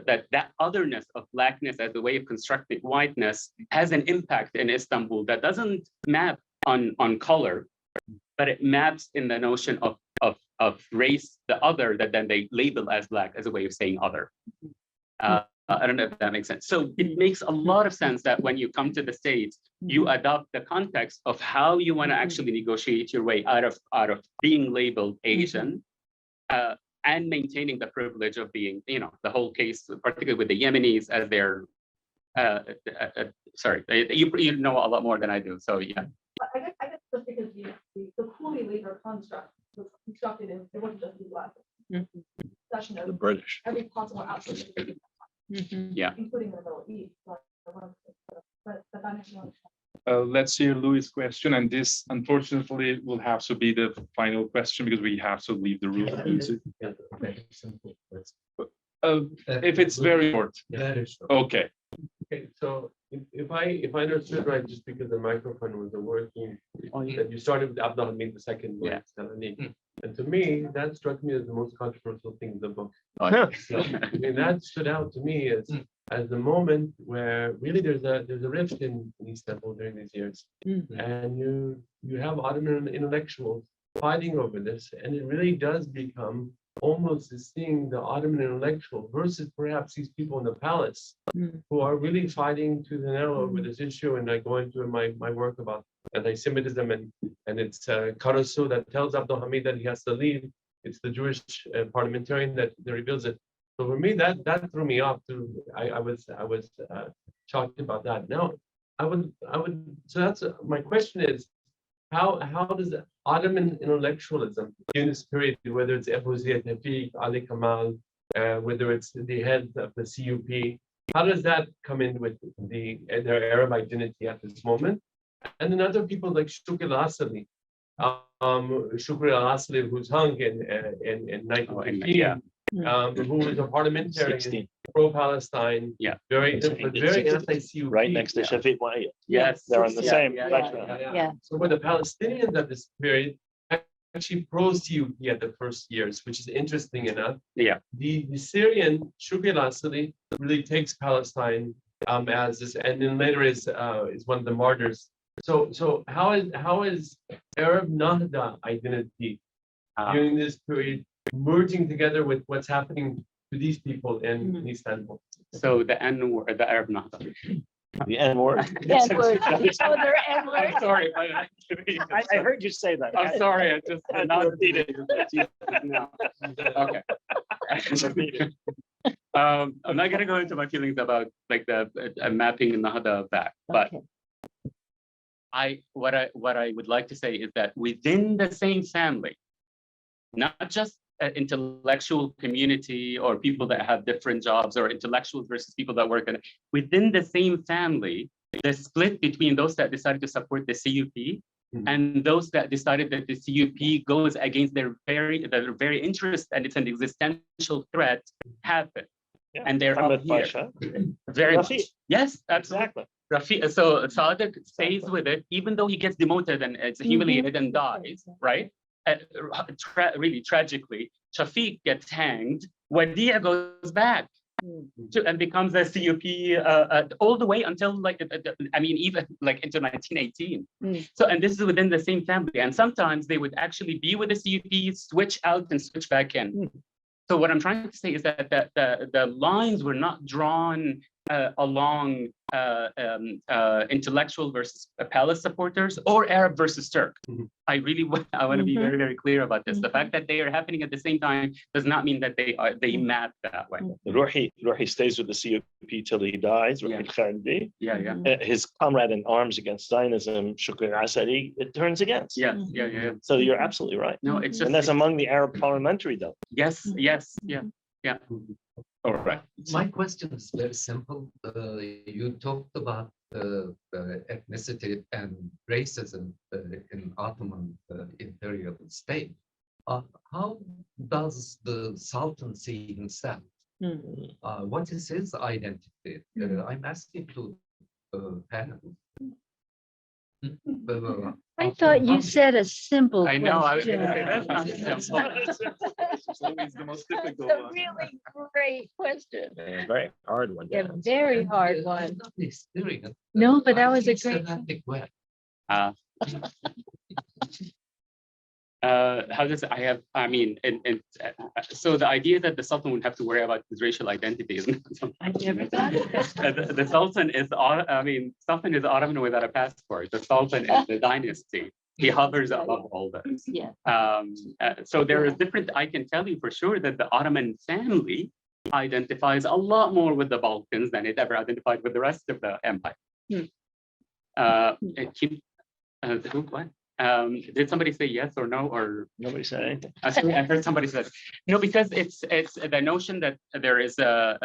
that otherness of blackness as a way of constructing whiteness has an impact in Istanbul that doesn't map on color, but it maps in the notion of race, the other, that then they label as black as a way of saying other. I don't know if that makes sense. So it makes a lot of sense that when you come to the States, you adopt the context of how you want to actually negotiate your way out of being labeled Asian, and maintaining the privilege of being, the whole case, particularly with the Yemenis as their, sorry, you know a lot more than I do, so yeah. I guess just because the coolie labor construct was constructed in, it wasn't just the black. The British. Every possible aspect, Yeah. including the Middle East. But that makes no sense. Let's hear Louis' question, and this unfortunately will have to be the final question because we have to leave the room. If it's very short. That is short. Okay. Okay, so if I understood right, just because the microphone was working, that you started with Abdulhamid II, and to me, that struck me as the most controversial thing in the book. So, I mean, that stood out to me as the moment where really there's a rift in Istanbul during these years, and you have Ottoman intellectuals fighting over this, and it really does become almost this thing, the Ottoman intellectual versus perhaps these people in the palace who are really fighting tooth and nail over this issue. And I go into my work about anti-Semitism, and it's Karasu that tells Abdulhamid that he has to leave. It's the Jewish parliamentarian that reveals it. So for me, that threw me off too. I was shocked about that. Now, I would. So that's my question is, how does Ottoman intellectualism in this period, whether it's Ebu Ziyad Tevfik, Ali Kamal, whether it's the head of the CUP, how does that come in with their Arab identity at this moment? And then other people like Shukri al-Asli, who's hung in 1915, who was a parliamentarian, pro-Palestine, very anti-CUP. Right next to Shafiq Wahid. Yes, they're on the same. Yeah. So when the Palestinians at this period actually pro-CUP at the first years, which is interesting enough. Yeah. The Syrian Shukri al-Asli really takes Palestine as this, and then later is one of the martyrs. So how is Arab Nahda identity during this period merging together with what's happening to these people in Istanbul? So the Arab Nahda. The N word. N-word. Oh, they're N-word. I'm sorry. I heard you say that. I'm sorry. I just had to repeat it. No. Okay. I'm not gonna go into my feelings about like the mapping Nahda back, but what I would like to say is that within the same family, not just intellectual community or people that have different jobs, or intellectuals versus people that work within the same family, the split between those that decided to support the CUP and those that decided that the CUP goes against their very interest and it's an existential threat happened. Yeah. And they're up here. Very much. Yes, absolutely. So Sadiq stays with it, even though he gets demoted and it's humiliated and dies, right? Really tragically, Shafiq gets hanged. Wadia goes back and becomes a CUP all the way until even like into 1918. So, and this is within the same family. And sometimes they would actually be with the CUP, switch out and switch back in. So what I'm trying to say is that the lines were not drawn along intellectual versus palace supporters or Arab versus Turk. I want to be very, very clear about this. The fact that they are happening at the same time does not mean that they map that way. Ruhi stays with the CUP till he dies. Khalidi. His comrade in arms against Zionism, Shukri Asadi, it turns against. So you're absolutely right. No, it's just, and that's among the Arab parliamentary though. Yes. All right. My question is very simple. You talked about ethnicity and racism in Ottoman imperial state. How does the Sultan see himself? What is his identity? I'm asking to panel. I thought you said a simple I know. I was question. going to say that's not simple. It's always the most difficult That's a one. really great question. A very hard one. A very hard one. Not the experience. No, but that I was a think great. semantic way. How does I have? I mean, so the idea that the Sultan would have to worry about his racial identity isn't something. I never thought of that. The Sultan is, Sultan is Ottoman without a passport. The Sultan is the dynasty. He hovers above all this. So there is different. I can tell you for sure that the Ottoman family identifies a lot more with the Balkans than it ever identified with the rest of the empire. What? Did somebody say yes or no, or nobody said anything? I heard somebody said no, because it's the notion that there's a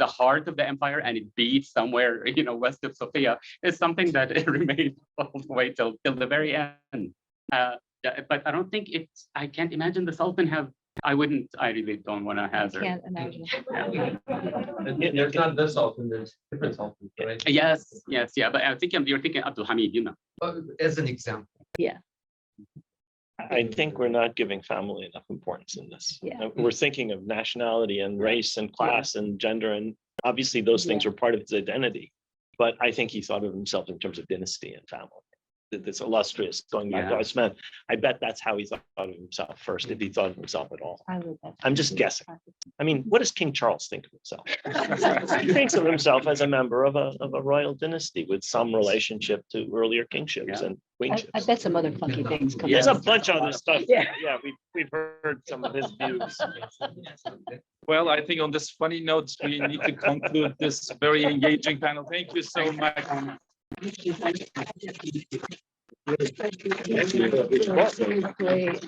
heart of the empire and it beats somewhere west of Sofia is something that it remained all the way till the very end. But I don't think it's. I can't imagine the Sultan have. I really don't want to hazard. I can't imagine. There's not the Sultan, there's different Sultans, right? Yes. But I think you're thinking Abdul Hamid, As an example. I think we're not giving family enough importance in this. We're thinking of nationality and race and class and gender, and obviously those things were part of his identity. But I think he thought of himself in terms of dynasty and family. This illustrious going back to Osman. I bet that's how he thought of himself first, if he thought of himself at all. I'm just guessing. I mean, what does King Charles think of himself? He thinks of himself as a member of a royal dynasty with some relationship to earlier kingships and queenships. I bet some other funky things come There's out. a bunch of other stuff. We've heard some of his views. Well, I think on this funny note, we need to conclude this very engaging panel. Thank you so much. Great.